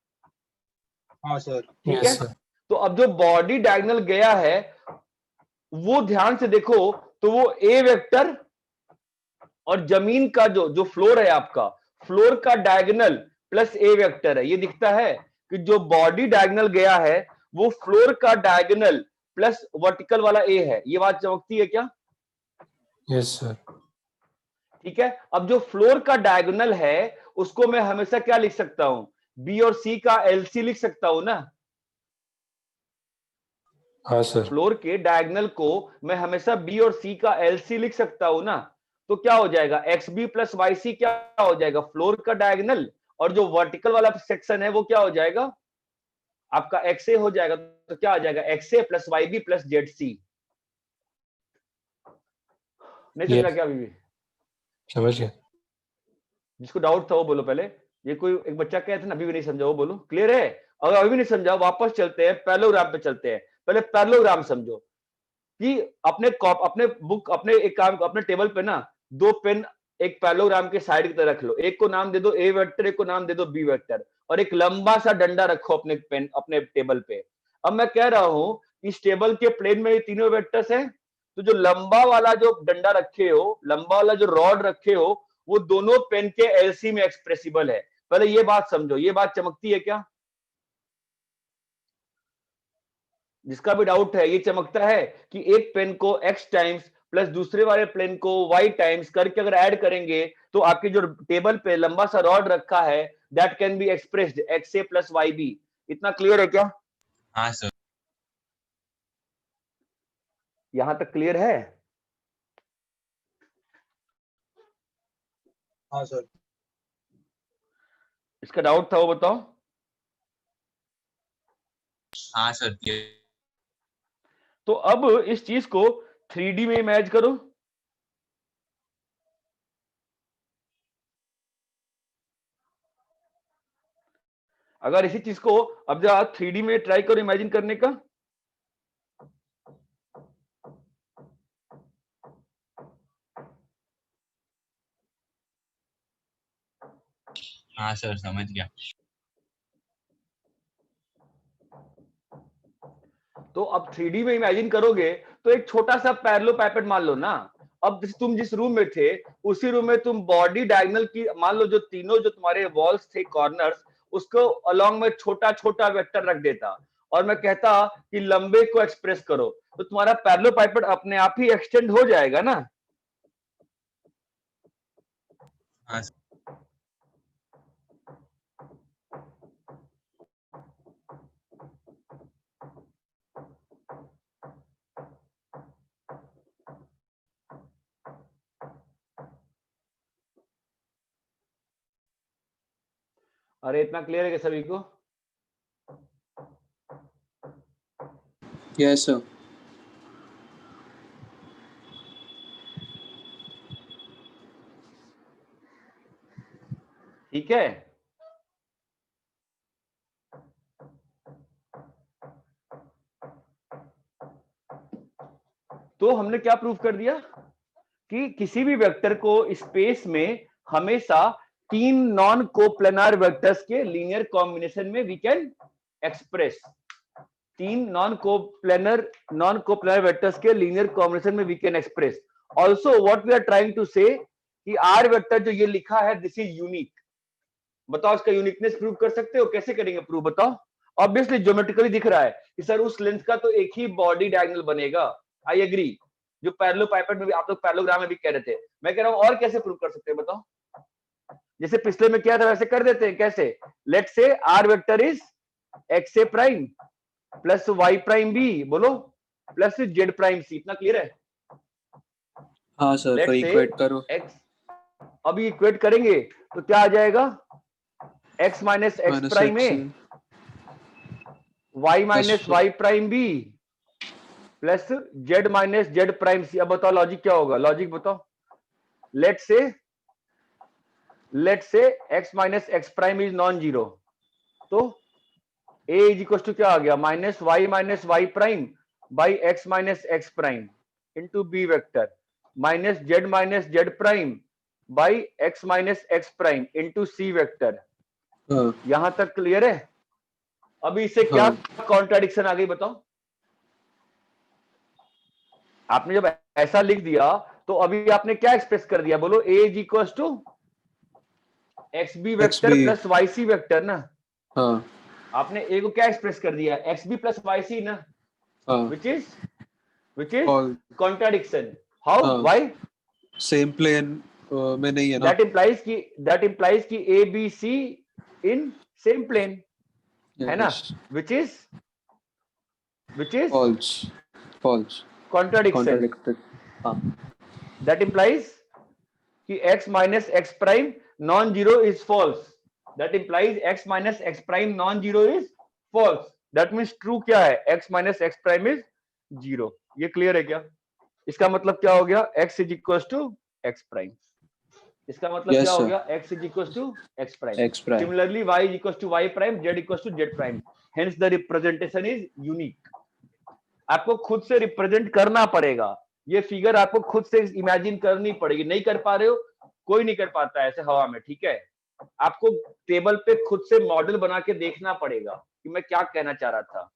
हाँ सर। ठीक Yes, है। sir. तो अब जो बॉडी डायगोनल गया है वो ध्यान से देखो, तो वो ए वेक्टर और जमीन का जो जो फ्लोर है आपका, फ्लोर का डायगोनल प्लस ए वेक्टर है, ये दिखता है कि जो बॉडी डायगोनल गया है वो फ्लोर का डायगोनल प्लस वर्टिकल वाला ए है, ये बात चमकती है क्या, Yes, sir. ठीक है। अब जो फ्लोर का डायगोनल है उसको मैं हमेशा क्या लिख सकता हूं, बी और सी का एलसी लिख सकता हूं ना, हाँ सर. फ्लोर के डायगोनल को मैं हमेशा बी और सी का एलसी लिख सकता हूं ना, तो क्या हो जाएगा, x b plus y c क्या हो जाएगा, फ्लोर का डायगोनल, और जो वर्टिकल वाला सेक्शन है वो क्या हो जाएगा आपका एक्स ए हो जाएगा, तो क्या आ जाएगा x a plus Y b plus z c, नहीं समझा Yes. क्या अभी भी, समझ गया. जिसको डाउट था वो बोलो पहले, ये कोई एक बच्चा कहता था ना अभी भी नहीं समझा, वो बोलो, क्लियर है, अगर अभी भी नहीं समझा वापस चलते हैं पैरेललोग्राम पे चलते हैं, पहले पैरेललोग्राम समझो कि अपने बुक, अपने एक काम, अपने टेबल पे ना दो पेन एक पैरेललोग्राम के साइड की तरफ रख लो, एक को नाम दे दो ए वेक्टर, एक को नाम दे दो बी वेक्टर, और एक लंबा सा डंडा रखो अपने पेन अपने टेबल पे। अब मैं कह रहा हूं इस टेबल के प्लेन में ये तीनों वेक्टर्स हैं, तो जो लंबा वाला जो डंडा रखे हो, लंबा वाला जो रॉड रखे हो, वो दोनों पेन के एलसी में एक्सप्रेसिबल है, पहले ये बात समझो, ये बात चमकती है क्या, जिसका भी डाउट है ये चमकता है कि एक पेन को x टाइम्स प्लस दूसरे वाले पेन को y टाइम्स करके अगर ऐड करेंगे तो आपके जो टेबल पे लंबा सा रॉड रखा है that can be expressed x a plus Y b, इतना क्लियर है क्या, हाँ सर। यहां तक क्लियर है, हाँ सर। इसका डाउट था वो बताओ। हाँ सर। तो अब इस चीज को 3D में इमेज करो, अगर इसी चीज को अब जरा 3D में ट्राई करो इमेजिन करने का, हाँ सर समझ गया। तो अब 3D में इमेजिन करोगे तो एक छोटा सा पैरेललोपाइपेड मान लो ना, अब तुम जिस रूम में थे उसी रूम में तुम बॉडी डायगोनल की मान लो जो तीनों जो तुम्हारे वॉल्स थे कॉर्नर्स, उसको अलोंग में छोटा छोटा वेक्टर रख देता और मैं कहता कि लंबे को एक्सप्रेस करो, तो तुम्हारा पैरेललोपाइपेड अपने आप ही एक्सटेंड हो जाएगा ना। हाँ अरे इतना क्लियर है कि सभी को, Yes, sir. ठीक है। तो हमने क्या प्रूव कर दिया कि किसी भी वेक्टर को स्पेस में हमेशा 3 नॉन कोप्लेनार वेक्टर्स के लीनियर कॉम्बिनेशन में we can express, 3 non coplanar vectors के लीनियर कॉम्बिनेशन में we can express. Also what we are trying to say कि आर वेक्टर जो ये लिखा है दिस इज यूनिक। बताओ इसका यूनिकनेस प्रूव कर सकते हो? कैसे करेंगे प्रूव बताओ? ऑब्वियसली ज्योमेट्रिकली दिख रहा है कि सर उस लेंथ का तो एक ही बॉडी डायगोनल बनेगा। आई एग्री, जो पैरेललोपाइपेड में भी आप लोग पैरेललोग्राम में भी कह रहे थे, मैं कह रहा हूं और कैसे प्रूव कर सकते हैं बताओ? जैसे पिछले में किया था वैसे कर देते हैं। कैसे? Let's say r vector is x a prime plus y prime b, बोलो, प्लस जेड प्राइम सी। इतना क्लियर है? हाँ सर, लेट्स फिर से इक्वेट करो। एक्स, अभी इक्वेट करेंगे तो क्या आ जाएगा? x minus x minus prime a y minus Y prime b plus z minus z prime c. अब बताओ लॉजिक क्या होगा? लॉजिक बताओ। Let's say x minus x prime is non zero, तो a इज इक्वल टू क्या आ गया? Minus Y prime by x minus x prime into B vector minus z prime by x minus x prime into c vector. हाँ यहां तक क्लियर है? अभी इससे क्या हाँ। कॉन्ट्राडिक्शन आ गई बताओ? आपने जब ऐसा लिख दिया तो अभी आपने क्या एक्सप्रेस कर दिया? बोलो, a is equal to x b vector XB, plus y c vector ना। हाँ आपने a को क्या एक्सप्रेस कर दिया? X b plus y c ना, हाँ। Which is All, contradiction. How? हाँ व्हाई? सेम प्लेन में नहीं है ना। दैट इंप्लाइज कि a B c in same plane है ना, Yes. Which is False. False. Contradiction. Contradicted. हाँ दैट इंप्लाइज कि x minus x prime non zero is false. That implies x minus x prime non zero is false. That means true क्या है? x minus x prime is zero. ये क्लियर है क्या? इसका मतलब क्या हो गया? x is equal to x prime. इसका मतलब Yes, क्या हो sir. गया? x is equal to x prime. X prime. Similarly y is equal to y prime, z equal to z prime. Hence the representation is unique. आपको खुद से रिप्रेजेंट करना पड़ेगा, ये फिगर आपको खुद से इमेजिन करनी पड़ेगी। नहीं कर पा रहे हो, कोई नहीं कर पाता है ऐसे हवा में, ठीक है? आपको टेबल पे खुद से मॉडल बना के देखना पड़ेगा कि मैं क्या कहना चाह रहा था।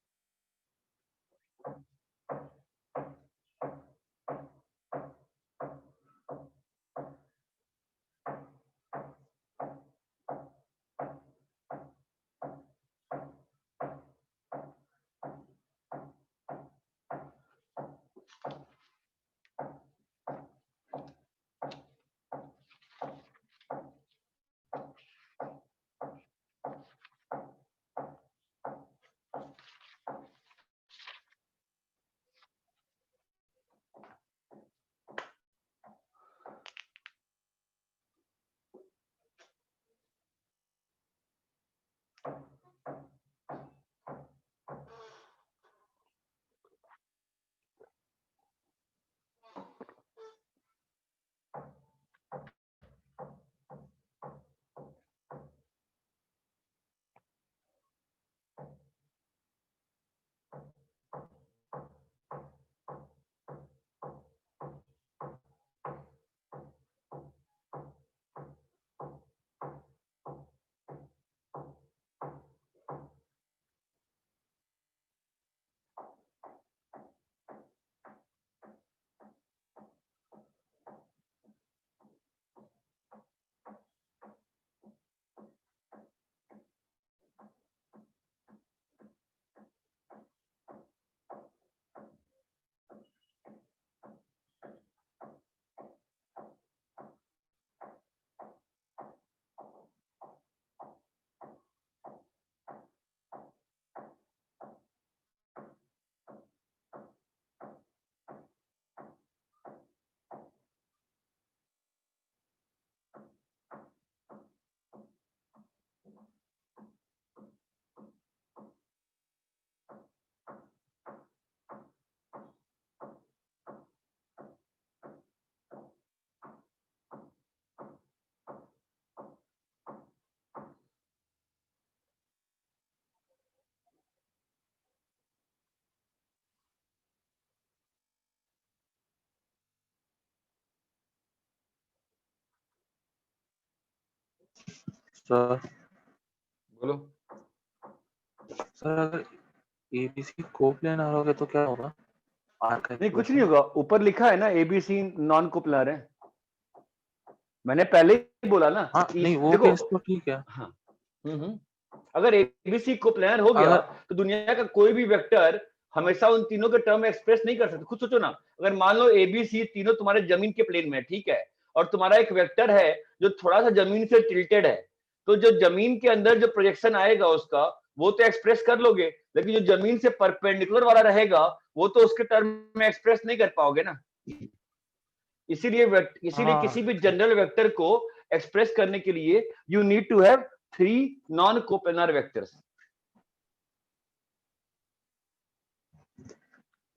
सर बोलो। सर अगर एबीसी कोप्लेनर होगा तो क्या होगा? आर का नहीं कुछ equation? नहीं होगा, ऊपर लिखा है ना एबीसी नॉन कोप्लानर है, मैंने पहले ही बोला ना। हाँ नहीं वो देखो, केस तो ठीक है। हाँ, अगर एबीसी कोप्लानर हो गया अगर तो दुनिया का कोई भी वेक्टर हमेशा उन तीनों के टर्म में एक्सप्रेस नहीं कर सकते। खुद सोचो ना, अगर मान लो एबीसी तीनों तुम्हारे जमीन के प्लेन में है, ठीक है, और तुम्हारा एक वेक्टर है जो थोड़ा सा जमीन से टिल्टेड है, तो जो जमीन के अंदर जो प्रोजेक्शन आएगा उसका वो तो एक्सप्रेस कर लोगे, लेकिन जो जमीन से परपेंडिकुलर वाला रहेगा वो तो उसके टर्म में एक्सप्रेस नहीं कर पाओगे ना। इसीलिए हाँ किसी भी जनरल वेक्टर को एक्सप्रेस करने के लिए you need to have 3 non coplanar vectors.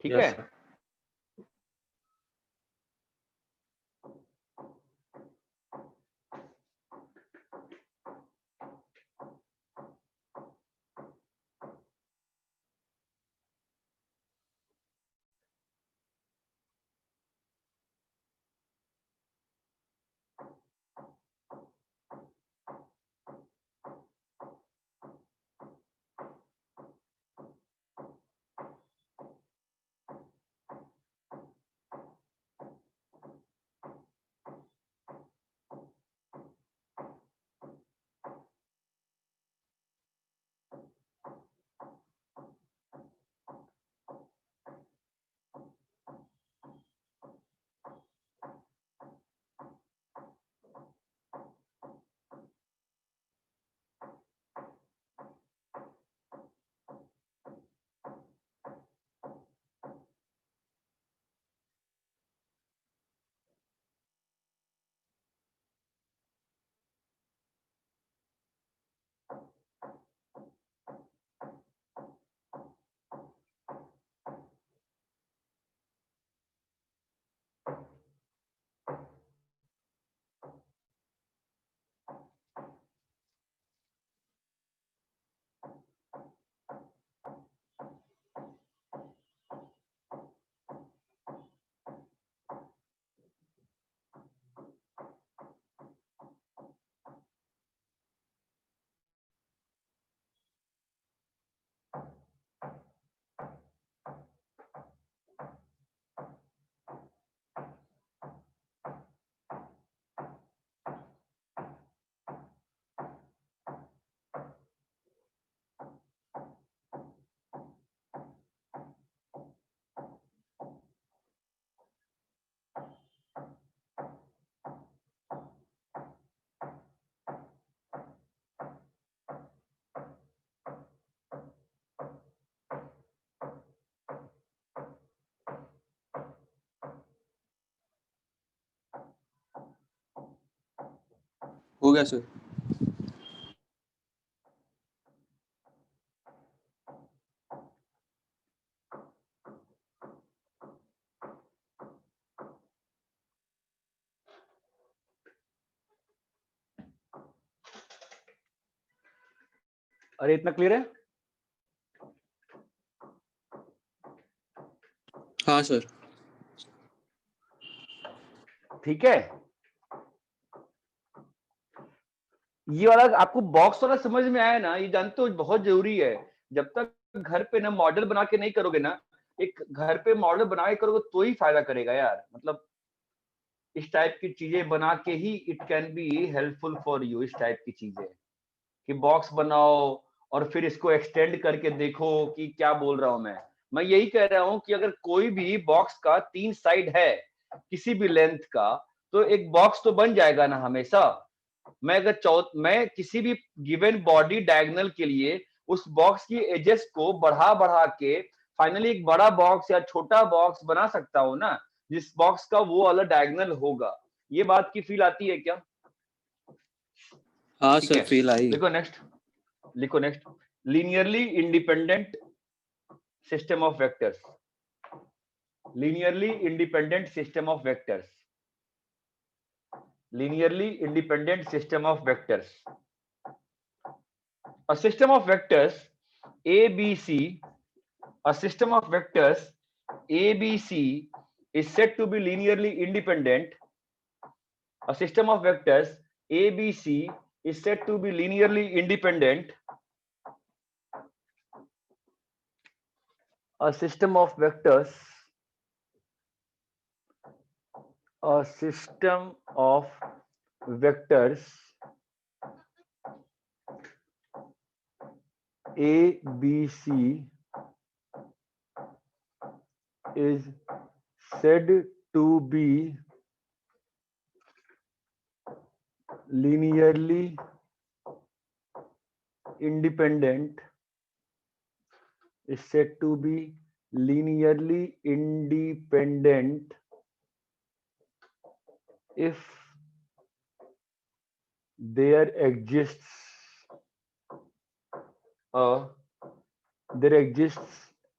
ठीक है। Yes sir. हो गया सर। अरे इतना क्लियर है? हाँ सर। ठीक है, ये वाला आपको बॉक्स वाला समझ में आया ना, ये जानते हो बहुत जरूरी है। जब तक घर पे ना मॉडल बना के नहीं करोगे ना, एक घर पे मॉडल बना के करोगे तो ही फायदा करेगा यार। मतलब इस टाइप की चीजें बना के ही it can be helpful for you. इस टाइप की चीजें कि बॉक्स बनाओ और फिर इसको एक्सटेंड करके देखो कि क्या बोल रहा हूं मैं यही कह रहा हूं कि अगर कोई भी बॉक्स का 3 साइड है किसी भी लेंथ का, तो एक बॉक्स तो बन जाएगा ना हमेशा। मैं किसी भी गिवन बॉडी डायगोनल के लिए उस बॉक्स की एजेस को बढ़ा बढ़ा के फाइनली एक बड़ा बॉक्स या छोटा बॉक्स बना सकता हूं ना, जिस बॉक्स का वो वाला डायगोनल होगा। ये बात की फील आती है क्या? हाँ ठीक सर, है, फील आई। लिखो next linearly independent system of vectors. linearly independent system of vectors. Linearly independent system of vectors. A system of vectors ABC, a system of vectors ABC is said to be linearly independent. A system of vectors ABC is said to be linearly independent. A system of vectors A, B, C is said to be linearly independent, is said to be linearly independent if there exists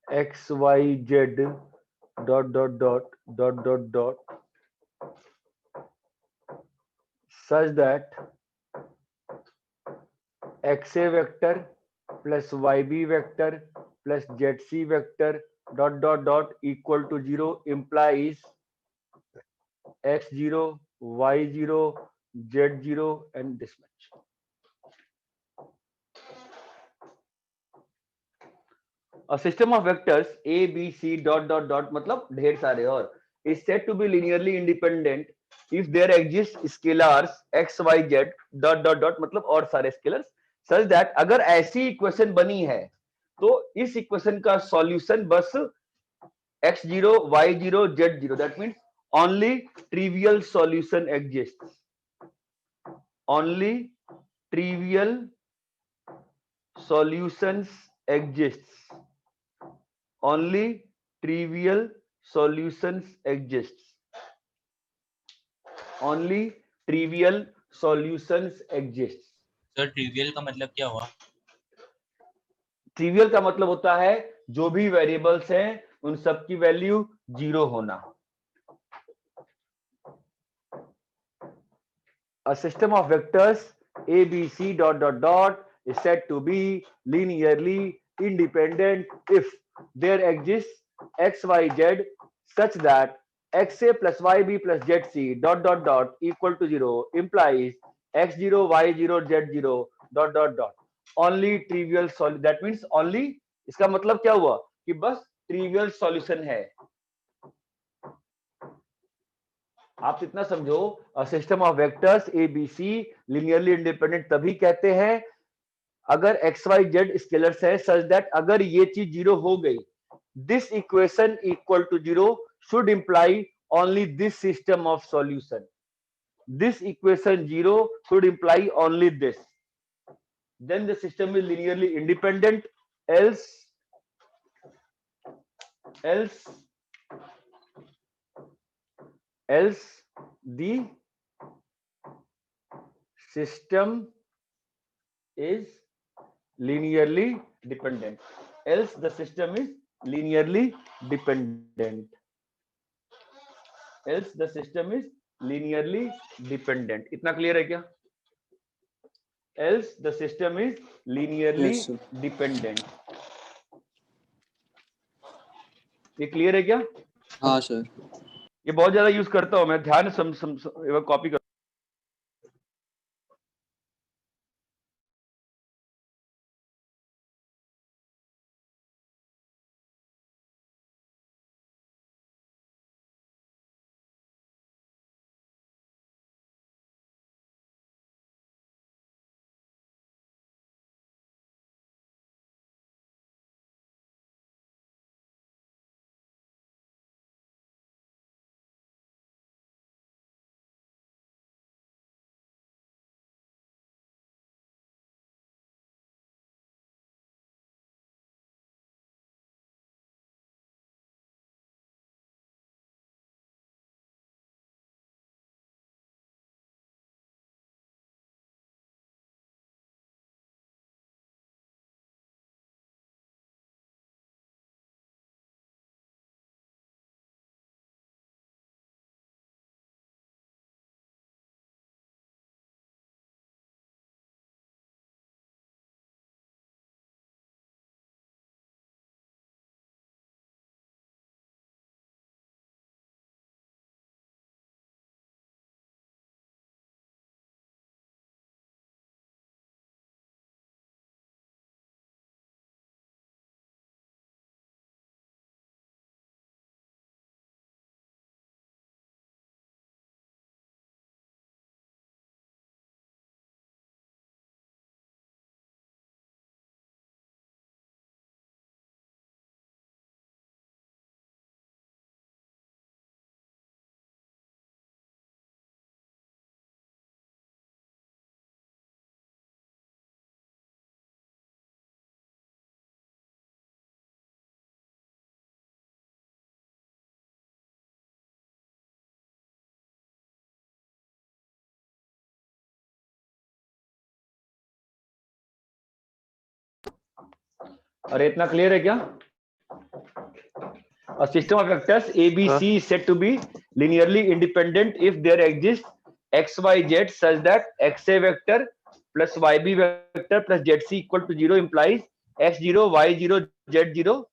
x, y, z dot dot dot dot dot dot such that xa vector plus yb vector plus zc vector dot dot dot equal to 0 implies x0, y0, z0 and this much. A system of vectors a b c dot dot dot मतलब ढेर सारे और is said to be linearly independent if there exists scalars x y z dot dot dot मतलब और सारे scalars such that अगर ऐसी इक्वेशन बनी है तो इस इक्वेशन का सॉल्यूशन बस x0 y0 z0 that means only trivial solution exists, only trivial solutions exists, only trivial solutions exists, only trivial solutions exists. Sir trivial का मतलब क्या हुआ? ट्रिवियल का मतलब होता है जो भी वेरिएबल्स हैं उन सब की वैल्यू 0 होना. A system of vectors a b c dot dot dot is said to be linearly independent if there exists x y z such that xa plus yb plus zc dot dot dot equal to 0 implies x0 y0 z0 dot dot dot only trivial solution. That means only इसका मतलब क्या हुआ कि बस ट्रिवियल सॉल्यूशन है. आप इतना समझो, system of vectors a B c linearly independent तभी कहते हैं अगर एक्स वाई जेड स्केलर्स है सच दैट अगर ये चीज जीरो हो गई, this equation equal to zero should imply only this system of solution. This equation zero should imply only this, then the system is linearly independent, else the system is linearly dependent, else the system is linearly dependent, else the system is linearly dependent. इतना क्लियर है क्या? else the system is linearly Yes, sir. dependent. ये क्लियर है क्या? हाँ सर. ये बहुत ज्यादा यूज करता हूं मैं, ध्यान कॉपी कर अरे इतना क्लियर है क्या? A system of vectors A, B, C is said to be linearly independent if there exists x, y, z such that xa vector plus yb vector plus zc equal to 0 implies x0, y0, z0.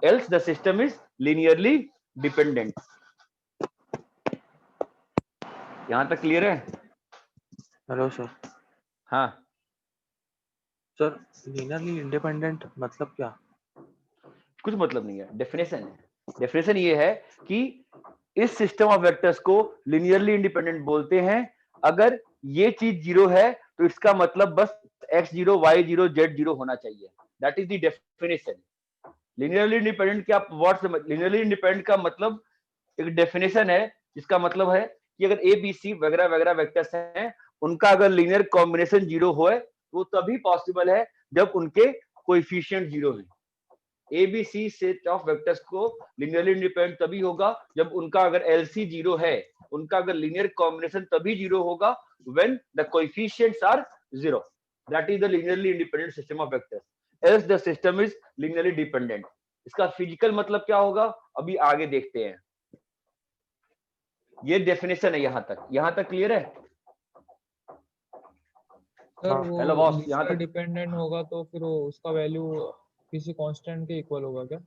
Else the system is linearly dependent. यहाँ तक क्लियर है? Hello sir. हाँ सर लीनियरली इंडिपेंडेंट मतलब क्या? कुछ मतलब नहीं है, डेफिनेशन है। डेफिनेशन ये है कि इस सिस्टम ऑफ वेक्टर्स को लिनियरली इंडिपेंडेंट बोलते हैं। अगर ये चीज जीरो है तो इसका मतलब बस x0, y0, z0 होना चाहिए। That is the definition. Linearly independent क्या वर्ड समझ? लिनियरली इंडिपेंडेंट का मतलब एक डेफिनेशन है जिसका मतलब है कि अगर ए बी सी वगैरह वगैरह वेक्टर्स हैं, उनका अगर लीनियर कॉम्बिनेशन जीरो हो तो तभी पॉसिबल है जब उनके कोएफिशिएंट जीरो है। A B c set of vectors को लिनियरली इंडिपेंडेंट तभी होगा जब उनका अगर एलसी जीरो है, उनका अगर लीनियर कॉम्बिनेशन तभी जीरो होगा when the coefficients are zero. That is the linearly independent system of vectors, else the system is linearly dependent. इसका फिजिकल मतलब क्या होगा अभी आगे देखते हैं। ये डेफिनेशन है। यहां तक क्लियर है? सर वो हेलो बॉस, यहाँ तक डिपेंडेंट होगा तो फिर वो उसका वैल्यू किसी कांस्टेंट के इक्वल होगा क्या?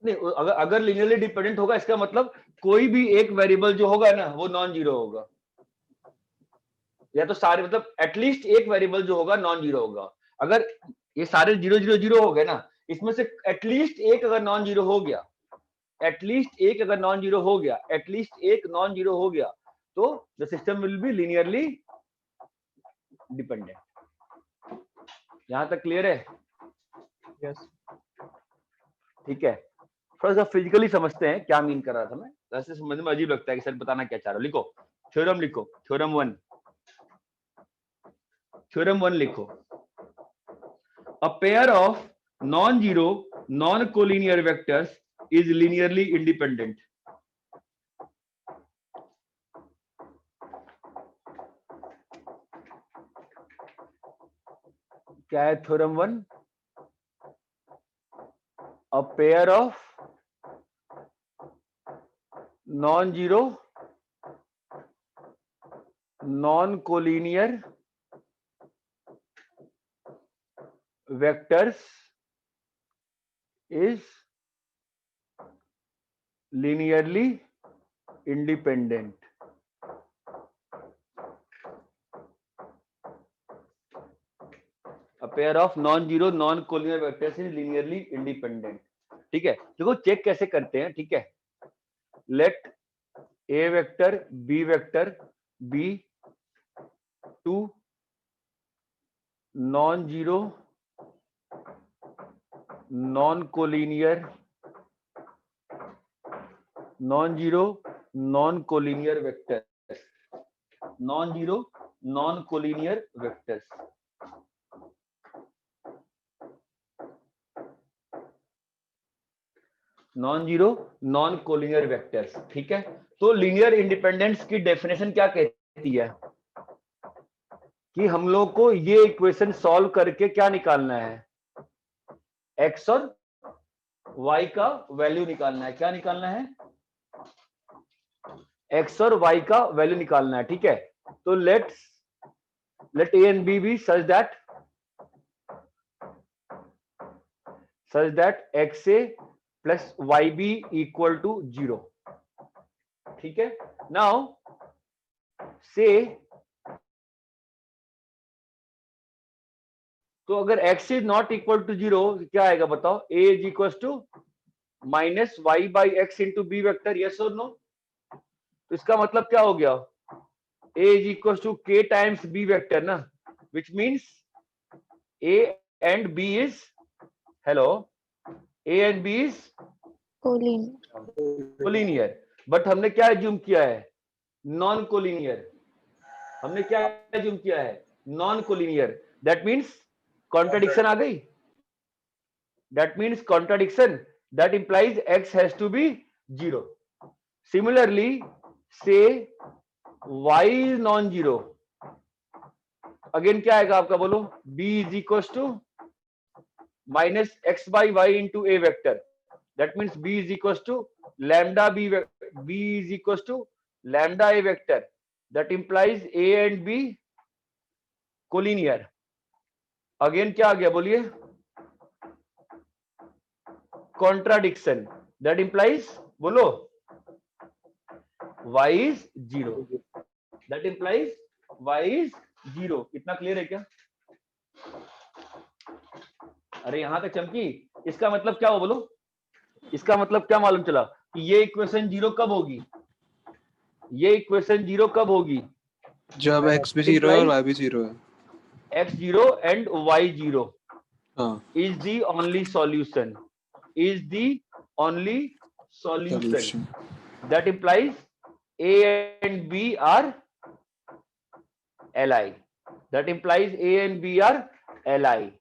नहीं, अगर लिनियरली डिपेंडेंट होगा इसका मतलब कोई भी एक वेरिएबल जो होगा ना वो नॉन जीरो होगा, या तो सारे मतलब एटलीस्ट एक वेरिएबल जो होगा नॉन जीरो होगा। अगर ये सारे 0 0 0 हो गए ना, इसमें से एटलीस्ट एक अगर नॉन जीरो हो गया, एटलीस्ट एक अगर नॉन जीरो हो गया, एटलीस्ट एक नॉन जीरो हो गया, तो the system will be linearly dependent. यहां तक क्लियर है? यस। ठीक है, थोड़ा सा फिजिकली समझते हैं क्या मीन कर रहा था मैं। वैसे समझने में अजीब लगता है कि सर बताना क्या चाह रहा हो। लिखो थ्योरम, लिखो थ्योरम 1। थ्योरम 1 लिखो, a pair of non zero non collinear vectors is linearly independent. क्या है theorem 1? A pair of non-zero non-collinear vectors is linearly independent. A pair of non-zero non-collinear vectors is linearly independent. ठीक है, देखो चेक कैसे करते हैं। ठीक है, let a vector b vector be two non zero non collinear vectors, non zero non collinear vectors. Non zero non collinear vectors. ठीक है, तो लीनियर इंडिपेंडेंस की डेफिनेशन क्या कहती है कि हम लोग को ये इक्वेशन सॉल्व करके क्या निकालना है? एक्स और वाई का वैल्यू निकालना है। क्या निकालना है? एक्स और वाई का वैल्यू निकालना है। ठीक है, तो let a and b be such that x a plus Y b equal to 0। ठीक है, नाउ से तो अगर x is not equal to 0 क्या आएगा बताओ? a is equal to minus y by x into B vector. Yes और नो? तो इसका मतलब क्या हो गया? a is equal to k times b vector ना, which means a and b is hello a and b is collinear. But हमने क्या एज्यूम किया है? Non collinear. हमने क्या एज्यूम किया है? Non collinear. That means contradiction आ गई। That means contradiction, that implies x has to be 0। Similarly से y is non zero, again क्या आएगा आपका? बोलो b is equal to minus x by y into a vector. That means b is equals to lambda b is equals to lambda a vector. That implies a and b collinear. Again क्या आ गया बोलिए? Contradiction. That implies बोलो y is 0. That implies y is 0. इतना क्लियर है क्या? अरे यहां तक चमकी. इसका मतलब क्या हो बोलो? इसका मतलब क्या मालूम चला कि ये इक्वेशन 0 कब होगी? ये इक्वेशन 0 कब होगी? जब x भी 0 है और y भी 0 है. x 0 and y 0 हाँ. is the only solution. Is the only solution. That implies a and b are li. That implies a and b are li.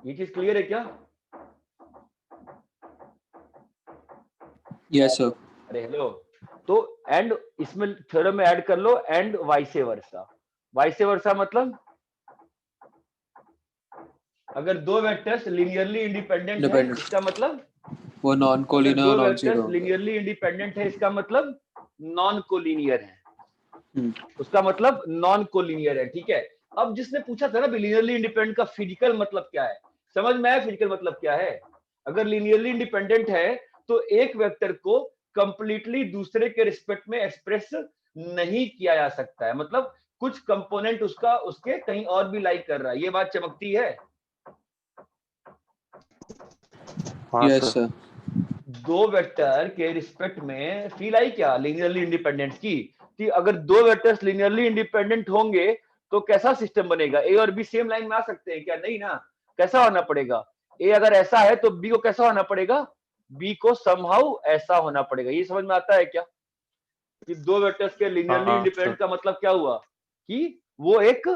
ये चीज क्लियर है क्या? Yes sir. अरे हेलो. तो एंड इसमें थ्योरम में ऐड कर लो and vice versa. Vice versa मतलब अगर दो वेक्टर्स लिनियरली इंडिपेंडेंट है इसका मतलब वो नॉन कोलिनियर दो non vectors zero. Linearly independent है इसका मतलब नॉन कोलिनियर है. उसका मतलब नॉन कोलिनियर है. ठीक है. अब जिसने पूछा था ना लिनियरली इंडिपेंडेंट का फिजिकल मतलब क्या है, समझ में आया फिजिकल मतलब क्या है? अगर लिनियरली इंडिपेंडेंट है तो एक वेक्टर को कंप्लीटली दूसरे के रिस्पेक्ट में एक्सप्रेस नहीं किया जा सकता है. मतलब कुछ कंपोनेंट उसका उसके कहीं और भी लाइक कर रहा है. ये बात चमकती है. Yes sir. दो वेक्टर के रिस्पेक्ट में फील आई क्या लिनियरली इंडिपेंडेंस की कि अगर दो वेक्टर्स लिनियरली इंडिपेंडेंट होंगे तो कैसा सिस्टम बनेगा? ए और बी सेम लाइन में आ सकते हैं क्या? नहीं ना. कैसा होना पड़ेगा? ए अगर ऐसा है तो बी को कैसा होना पड़ेगा? बी को समहाउ ऐसा होना पड़ेगा. ये समझ में आता है क्या कि दो वेक्टर्स के लिनियरली इंडिपेंडेंट का मतलब क्या हुआ कि वो एक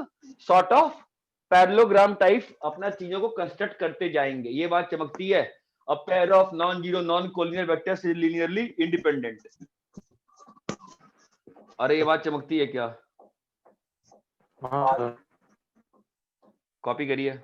सॉर्ट ऑफ पैरेललोग्राम टाइप अपना चीजों को कंस्ट्रक्ट करते जाएंगे. ये बात चमकती है. A pair of non-zero non-collinear vectors is linearly independent. अरे ये बात चमकती है क्या? हाँ. कॉपी करिए.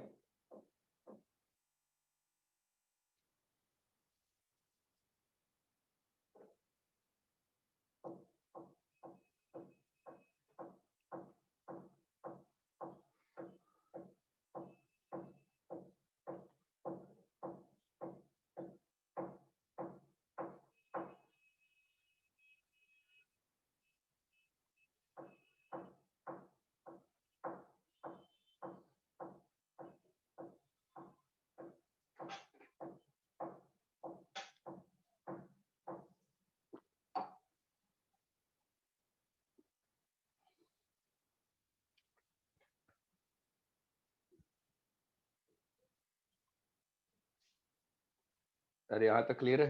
अरे यहां तक क्लियर है?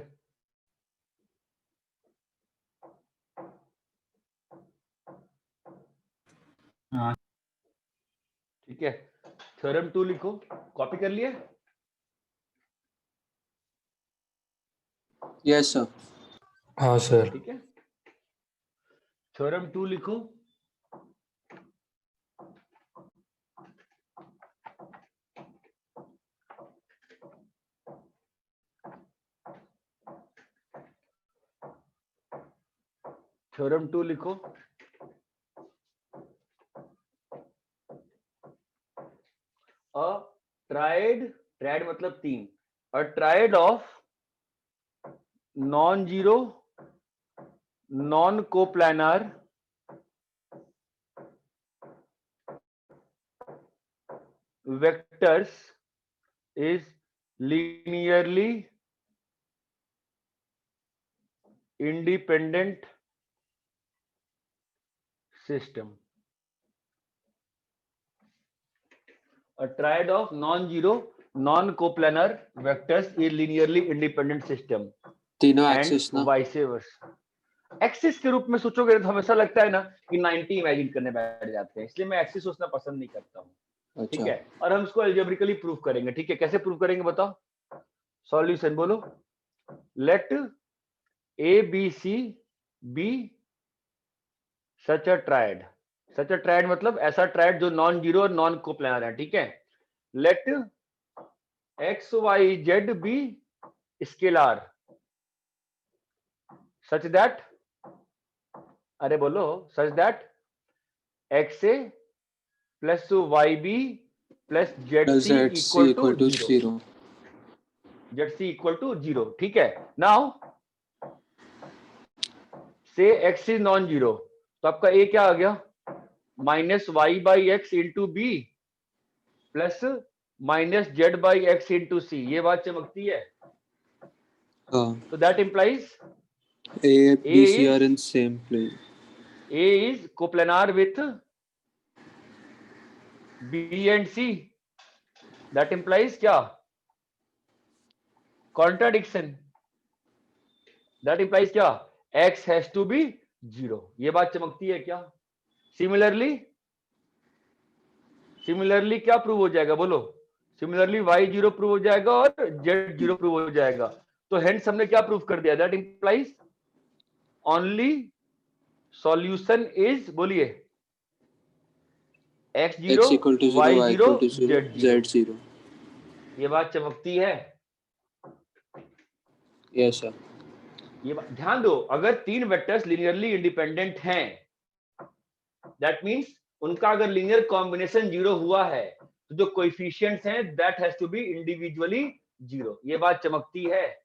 हाँ. ठीक है. थ्योरम 2 लिखो. कॉपी कर लिए? Yes sir. हाँ सर. ठीक है. थ्योरम 2 लिखो. थ्योरम 2 लिखो. अ ट्रायड मतलब तीन. A triad of non zero non coplanar vectors is linearly independent system. A triad of non-zero non-coplanar vectors is linearly independent system. तीनों and एक्सिस ना. vice versa. एक्सिस के रूप में सोचोगे तो हमेशा लगता है ना कि 90 इमेजिन करने बैठ जाते हैं. इसलिए मैं एक्सिस सोचना पसंद नहीं करता हूँ. ठीक अच्छा. है. और हम इसको अलजेब्रिकली प्रूव करेंगे. ठीक है. कैसे प्रूव करेंगे बताओ? सॉल्यूशन बोलो. Let a B c be such a triad. Such a triad मतलब ऐसा ट्रायड जो नॉन जीरो और नॉन कोप्लानर है. ठीक है. Let x y z be scalar such that, अरे बोलो, such that x a plus Y b plus z plus c z equal to equal to zero, 0. Z c equal to zero. ठीक है, नाउ से एक्स इज नॉन जीरो, तो आपका ए क्या आ गया, minus y by x into b plus minus z by x into c. ये बात चमकती है। हाँ, तो that implies A, B, C is are in same plane. A is coplanar with B and C. That implies क्या, contradiction. That implies क्या, X has to be 0. ये बात चमकती है क्या? सिमिलरली क्या प्रूव हो जाएगा बोलो, सिमिलरली y 0 प्रूव हो जाएगा और z 0 प्रूव हो जाएगा। तो हेंस हमने क्या प्रूव कर दिया, that implies only solution is, बोलिए, x 0 X equal to 0, y Y 0 equal to 0, z 0। Z 0. ये बात चमकती है। Yes, sir. ये ध्यान दो, अगर तीन वेक्टर्स लीनियरली इंडिपेंडेंट हैं, दैट मींस उनका अगर लीनियर कॉम्बिनेशन जीरो हुआ है तो जो कोएफिशिएंट्स हैं that has to be individually zero. ये बात चमकती है।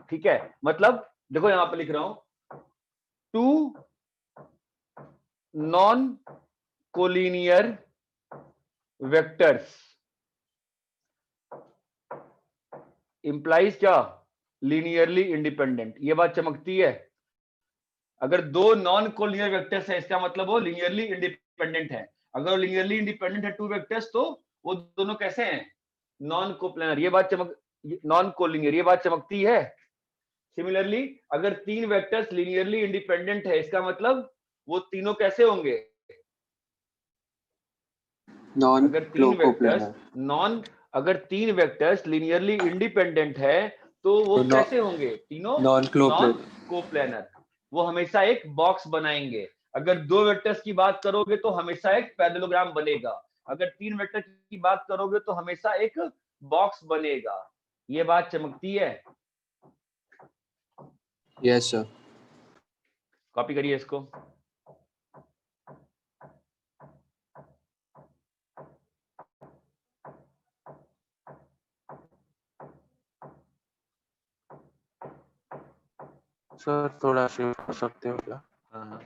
ठीक है, मतलब देखो यहां पे लिख रहा हूं, two non collinear vectors implies क्या, लीनियरली इंडिपेंडेंट। ये बात चमकती है। अगर दो नॉन कोलिनियर वेक्टर्स है इसका मतलब वो लीनियरली इंडिपेंडेंट है। अगर लीनियरली इंडिपेंडेंट है टू वेक्टर्स तो वो दोनों कैसे हैं, नॉन कोप्लेनर। ये बात नॉन कोलिनियर, ये बात चमकती है। सिमिलरली अगर तीन वेक्टर्स लीनियरली इंडिपेंडेंट है इसका मतलब वो तीनों कैसे होंगे, अगर तीन वेक्टर्स Non-coplanar. अगर तीन वेक्टर्स लीनियरली इंडिपेंडेंट है तो वो तो कैसे होंगे, तीनों नॉन Non-coplanar. कोप्लेनर। वो हमेशा एक बॉक्स बनाएंगे। अगर दो वेक्टर्स की बात करोगे तो हमेशा एक पैरेललोग्राम बनेगा, अगर तीन वेक्टर की बात करोगे तो हमेशा एक बॉक्स बनेगा। ये बात चमकती है। Yes, sir. कॉपी करिए इसको। सर थोड़ा शिफ्ट कर सकते हो क्या? हाँ,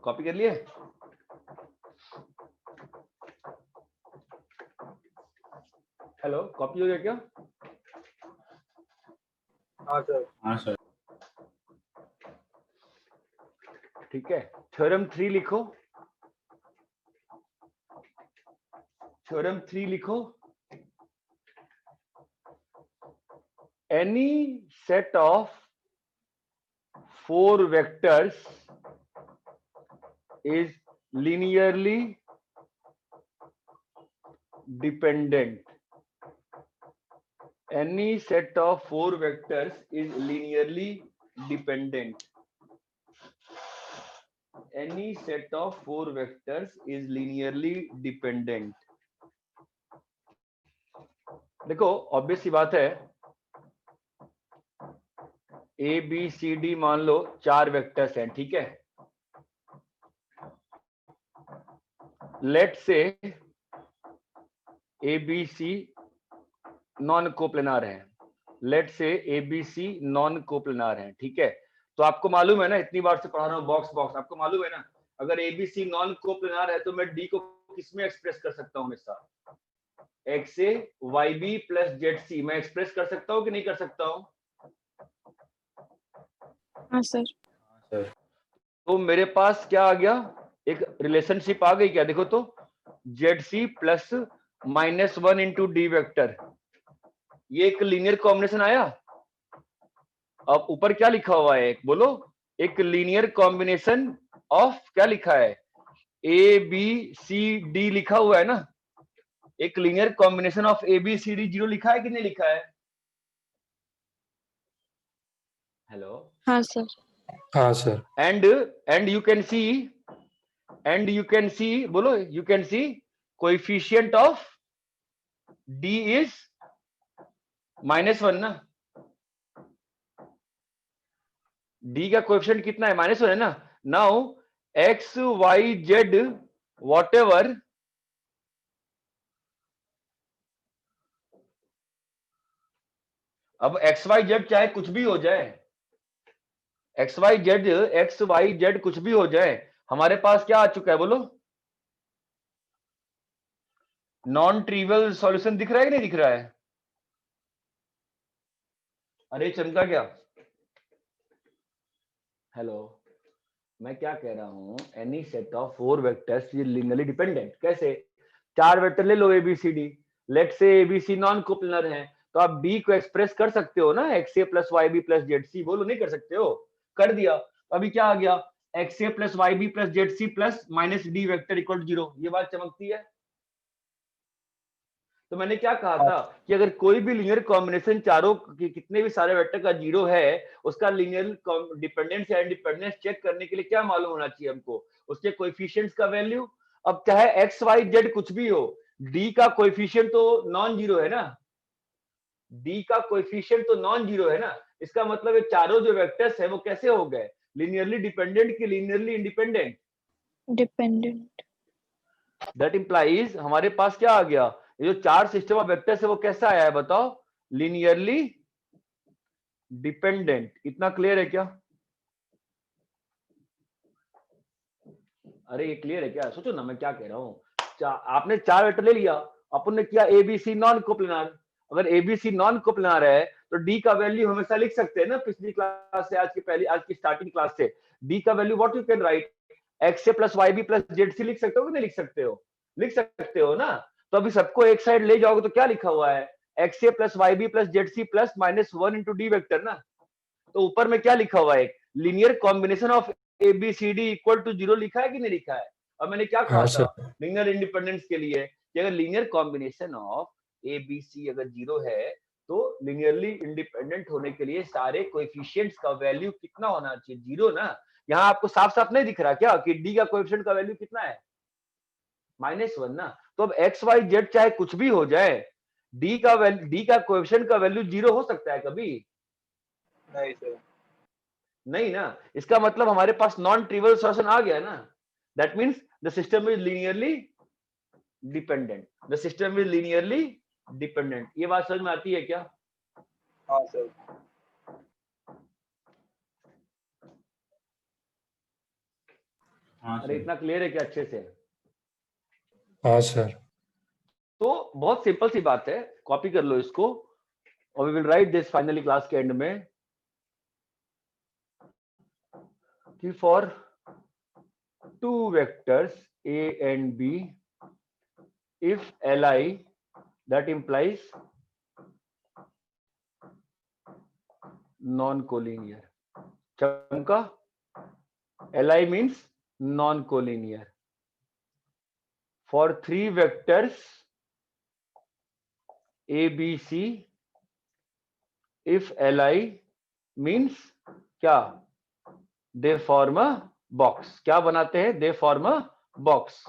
कॉपी कर लिए। हेलो, कॉपी हो गया क्या? हाँ सर। हाँ सर। ठीक है, थ्योरम 3 लिखो, थ्योरम 3 लिखो। any set of 4 vectors is linearly dependent. Any set of 4 vectors is linearly dependent. Any set of 4 vectors is linearly dependent. देखो ऑब्वियस सी बात है, ए बी सी डी मान लो 4 वेक्टर्स हैं, ठीक है। Let say a B c non coplanar है, let say a B c non coplanar है, ठीक है। तो आपको मालूम है ना, इतनी बार से पढ़ा रहा हूं बॉक्स बॉक्स, आपको मालूम है ना, अगर a B c non coplanar है तो मैं डी को किसमें एक्सप्रेस कर सकता हूं हमेशा, x a y b plus z c में एक्सप्रेस कर सकता हूं कि नहीं कर सकता हूं? हाँ सर। तो मेरे पास क्या आ गया, एक रिलेशनशिप आ गई क्या, देखो तो z c plus -1 into d vector, ये एक लीनियर कॉम्बिनेशन आया। अब ऊपर क्या लिखा हुआ है, एक बोलो, एक लीनियर कॉम्बिनेशन ऑफ, क्या लिखा है, ए बी सी डी लिखा हुआ है ना, एक linear combination of a B c d 0 लिखा है कि नहीं लिखा है? हेलो। हाँ सर। हाँ sir. and you can see बोलो, you can see coefficient of d is -1 ना, d का कोएफिशिएंट कितना है, -1 है ना। Now x y z whatever अब एक्स वाई जेड चाहे कुछ भी हो जाए, एक्स वाई जेड कुछ भी हो जाए, हमारे पास क्या आ चुका है बोलो, नॉन ट्रिवियल सॉल्यूशन दिख रहा है कि नहीं दिख रहा है? अरे चमका क्या? हेलो, मैं क्या कह रहा हूं, any set of 4 vectors is linearly dependent. कैसे? 4 वेक्टर ले लो a B c d, let say a B c non coplanar है, तो आप डी को एक्सप्रेस कर सकते हो ना, x a plus Y b plus z c, बोलो नहीं कर सकते हो? कर दिया। अभी क्या आ गया, x a plus Y b plus z c plus minus d vector equal 0। ये बात चमकती है। तो मैंने क्या कहा था कि अगर कोई भी लीनियर कॉम्बिनेशन चारों की कितने भी सारे वेक्टर का 0 है, उसका लीनियर डिपेंडेंस या इंडिपेंडेंस चेक करने के लिए क्या मालूम होना चाहिए हमको, उसके कोएफिशिएंट्स का वैल्यू। अब चाहे एक्स वाई जेड कुछ भी हो, डी का कोएफिशिएंट तो नॉन जीरो है ना, डी का कोएफिशिएंट तो नॉन जीरो है ना। इसका मतलब ये चारों जो वेक्टर्स है वो कैसे हो गए, लिनियरली डिपेंडेंट कि linearly independent? Dependent. That implies हमारे पास क्या आ गया, ये जो 4 सिस्टम ऑफ वेक्टर्स है वो कैसा आया है बताओ, लिनियरली डिपेंडेंट। इतना क्लियर है क्या? अरे ये क्लियर है क्या? सोचो ना मैं क्या कह रहा हूं। आपने 4 वेक्टर ले लिया, अपन ने किया a B c non coplanar. अगर a B c non coplanar है तो डी का वैल्यू हमेशा लिख सकते हैं ना, पिछली क्लास से आज की स्टार्टिंग क्लास से डी का value what you can write, x a plus Y b plus z c लिख सकते हो कि नहीं लिख सकते हो? लिख सकते हो ना। तो अभी सबको एक साइड ले जाओगे तो क्या लिखा हुआ है, x a plus Y b plus z c plus -1 into d vector ना। तो ऊपर में क्या लिखा हुआ है, linear combination of a B c d equal to 0 लिखा है कि नहीं लिखा है? और मैंने क्या कहा था लीनियर इंडिपेंडेंस के लिए कि अगर linear combination of a B c अगर 0 है तो लीनियरली इंडिपेंडेंट होने के लिए सारे कोएफिशिएंट्स का वैल्यू कितना होना चाहिए, 0 ना। यहाँ आपको साफ साफ नहीं दिख रहा क्या कि डी का कोएफिशिएंट का वैल्यू कितना है, -1 ना। तो अब एक्स वाई जेड चाहे कुछ भी हो जाए, डी का कोएफिशिएंट का वैल्यू 0 हो सकता है कभी? नहीं सर। नहीं ना। इसका मतलब हमारे पास नॉन ट्रिवियल सॉल्यूशन आ गया ना। That means the system is linearly dependent, the system is linearly dependent. ये बात समझ में आती है क्या? हाँ सर। अरे इतना क्लियर है क्या अच्छे से? हाँ सर। तो बहुत सिंपल सी बात है, कॉपी कर लो इसको और we will write this finally class के एंड में कि for 2 vectors a and b, if li, that implies non collinear. चमका, Li means non-collinear. For 3 vectors A, B, C, if Li means क्या? They form a box. क्या बनाते हैं? They form a box.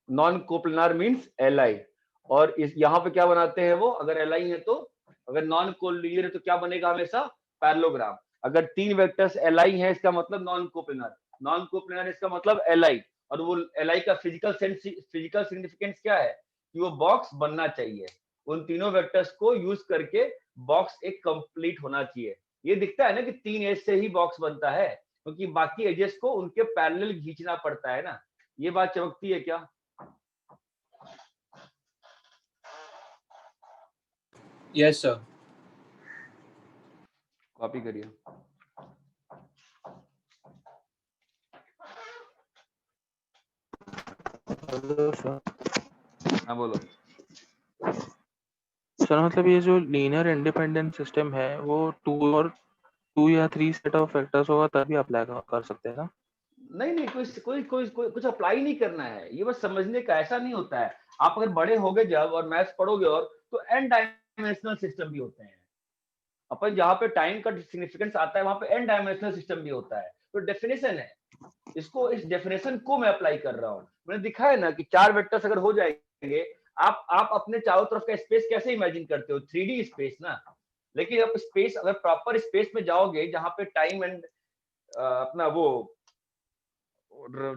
Non-coplanar means Li. और इस यहाँ पे क्या बनाते हैं वो? अगर Li है तो, अगर non-collinear है तो क्या बनेगा हमेशा? पैरेललोग्राम। अगर 3 वेक्टर्स Li हैं इसका मतलब non-coplanar, non-coplanar इसका मतलब Li, और वो Li का फिजिकल सिग्निफिकेंस क्या है? कि वो बॉक्स बनना चाहिए। उन तीनों वेक्टर्स को यूज करके बॉक्स एक कंप्लीट होना चाहिए। ये दिखता है ना कि 3 एज से ही बॉक्स बनता है, क्योंकि बाकी एजेस को उनके पैरेलल खींचना पड़ता है ना। ये बात चमकती है क्या? Yes sir. कॉपी करिए। Hello sir. हाँ बोलो। सर मतलब ये जो लीनियर इंडिपेंडेंट सिस्टम है वो 2 या 3 सेट ऑफ वेक्टर्स होगा तभी अप्लाई कर सकते हैं ना? नहीं, कुछ अप्लाई नहीं करना है, ये बस समझने का। ऐसा नहीं होता है। आप अगर बड़े होगे जब और मैथ्स पढ़ोगे और, तो एन डायमेंशनल सिस्टम भी होते हैं। अपन जहाँ पे टाइम का सिग्निफिकेंस आता है वहां पे एन डायमेंशनल सिस्टम भी होता है। तो डेफिनेशन है, इसको, इस डेफिनेशन को मैं अप्लाई कर रहा हूँ। मैंने दिखाया ना कि 4 वेक्टर्स अगर हो जाएंगे, आप अपने चारों तरफ का स्पेस कैसे इमेजिन करते हो? 3D स्पेस ना। लेकिन आप स्पेस, अगर प्रॉपर स्पेस में जाओगे जहाँ पे टाइम एंड अपना वो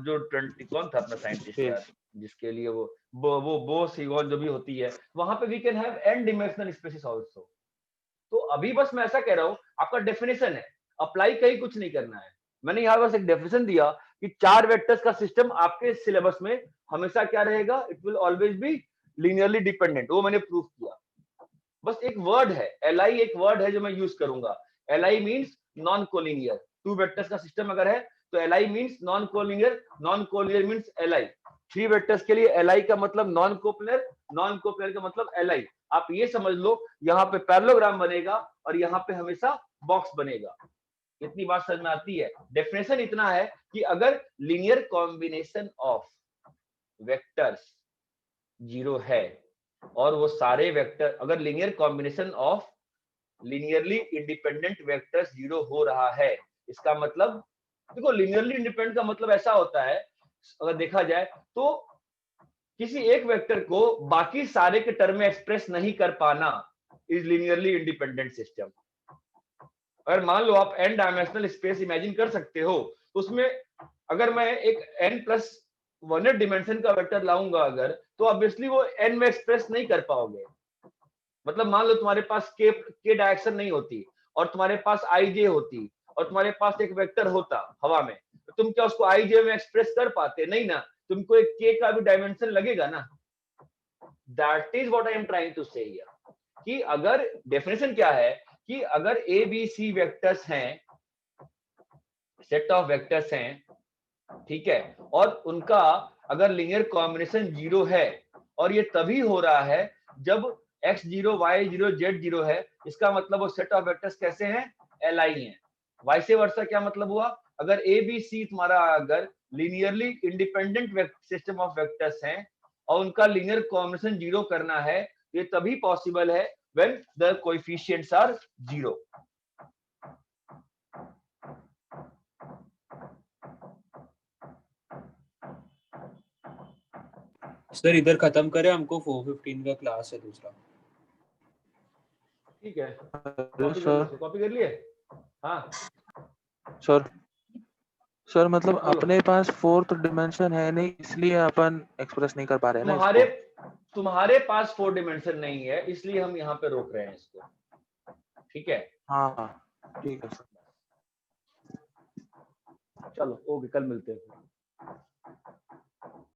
जो 20 कौन था अपना साइंटिस्ट यार, जिसके लिए वो बोस हीगॉन जो भी होती है, वहां पे we can have n dimensional spaces also. तो अभी बस मैं ऐसा कह रहा हूँ, आपका डेफिनेशन है, अप्लाई कहीं कुछ नहीं करना है। मैंने यहाँ बस एक डेफिनेशन दिया कि 4 वेक्टर्स का सिस्टम आपके सिलेबस में हमेशा क्या रहेगा? It will always be linearly dependent. वो मैंने प्रूफ किया। बस एक वर्ड है, Li एक वर्ड है जो मैं यूज करूंगा। Li means non collinear. 2 vectors का सिस्टम अगर है तो Li means non collinear, non collinear means Li। 3 vectors के लिए Li का मतलब नॉन कोप्लर, नॉन कोप्लर का मतलब Li। आप ये समझ लो, यहाँ पे पैरेललोग्राम बनेगा और यहाँ पे हमेशा बॉक्स बनेगा। इतनी बात समझ में आती है? डेफिनेशन इतना है कि अगर लीनियर कॉम्बिनेशन ऑफ वेक्टर्स 0 है और वो सारे वेक्टर, अगर linear combination of linearly independent vectors 0 हो रहा है, इसका मतलब, देखो लीनियरली इंडिपेंडेंट का मतलब ऐसा होता है, अगर देखा जाए तो किसी एक वेक्टर को बाकी सारे के टर्म में एक्सप्रेस नहीं कर पाना इज लीनियरली इंडिपेंडेंट सिस्टम। अगर मान लो आप n डायमेंशनल स्पेस इमेजिन कर सकते हो, उसमें अगर मैं एक n+1 डिमेंशन का वेक्टर लाऊंगा अगर, तो ऑब्वियसली वो n में एक्सप्रेस नहीं कर पाओगे। मतलब मान लो तुम्हारे पास k डायरेक्शन नहीं होती और तुम्हारे पास ij होती और तुम्हारे पास एक वेक्टर होता हवा में, तो तुम क्या उसको ij में एक्सप्रेस कर पाते? नहीं ना, तुमको एक k का भी डायमेंशन लगेगा ना। That is what I am trying to say here, कि अगर डेफिनेशन क्या है कि अगर ए बी सी वेक्टर्स हैं, सेट ऑफ वेक्टर्स हैं, ठीक है, और उनका अगर लीनियर कॉम्बिनेशन 0 है, और ये तभी हो रहा है जब x0 y0 z0 है, इसका मतलब वो सेट ऑफ वेक्टर्स कैसे हैं? Li हैं। वाइसे वर्सा क्या मतलब हुआ? अगर ए बी सी तुम्हारा अगर linearly independent system of vectors हैं और उनका लीनियर कॉम्बिनेशन 0 करना है, ये तभी पॉसिबल है when the coefficients are 0। Sir इधर खत्म करें, हमको 4:15 का क्लास है दूसरा। ठीक है, सर कॉपी कर लिए? हाँ सर मतलब अपने पास 4th डिमेंशन है नहीं, इसलिए अपन एक्सप्रेस नहीं कर पा रहे हैं ना। तुम्हारे पास 4 डिमेंशन नहीं है, इसलिए हम यहाँ पे रोक रहे हैं इसको। ठीक है, हाँ ठीक है सर। चलो ओके, कल मिलते हैं।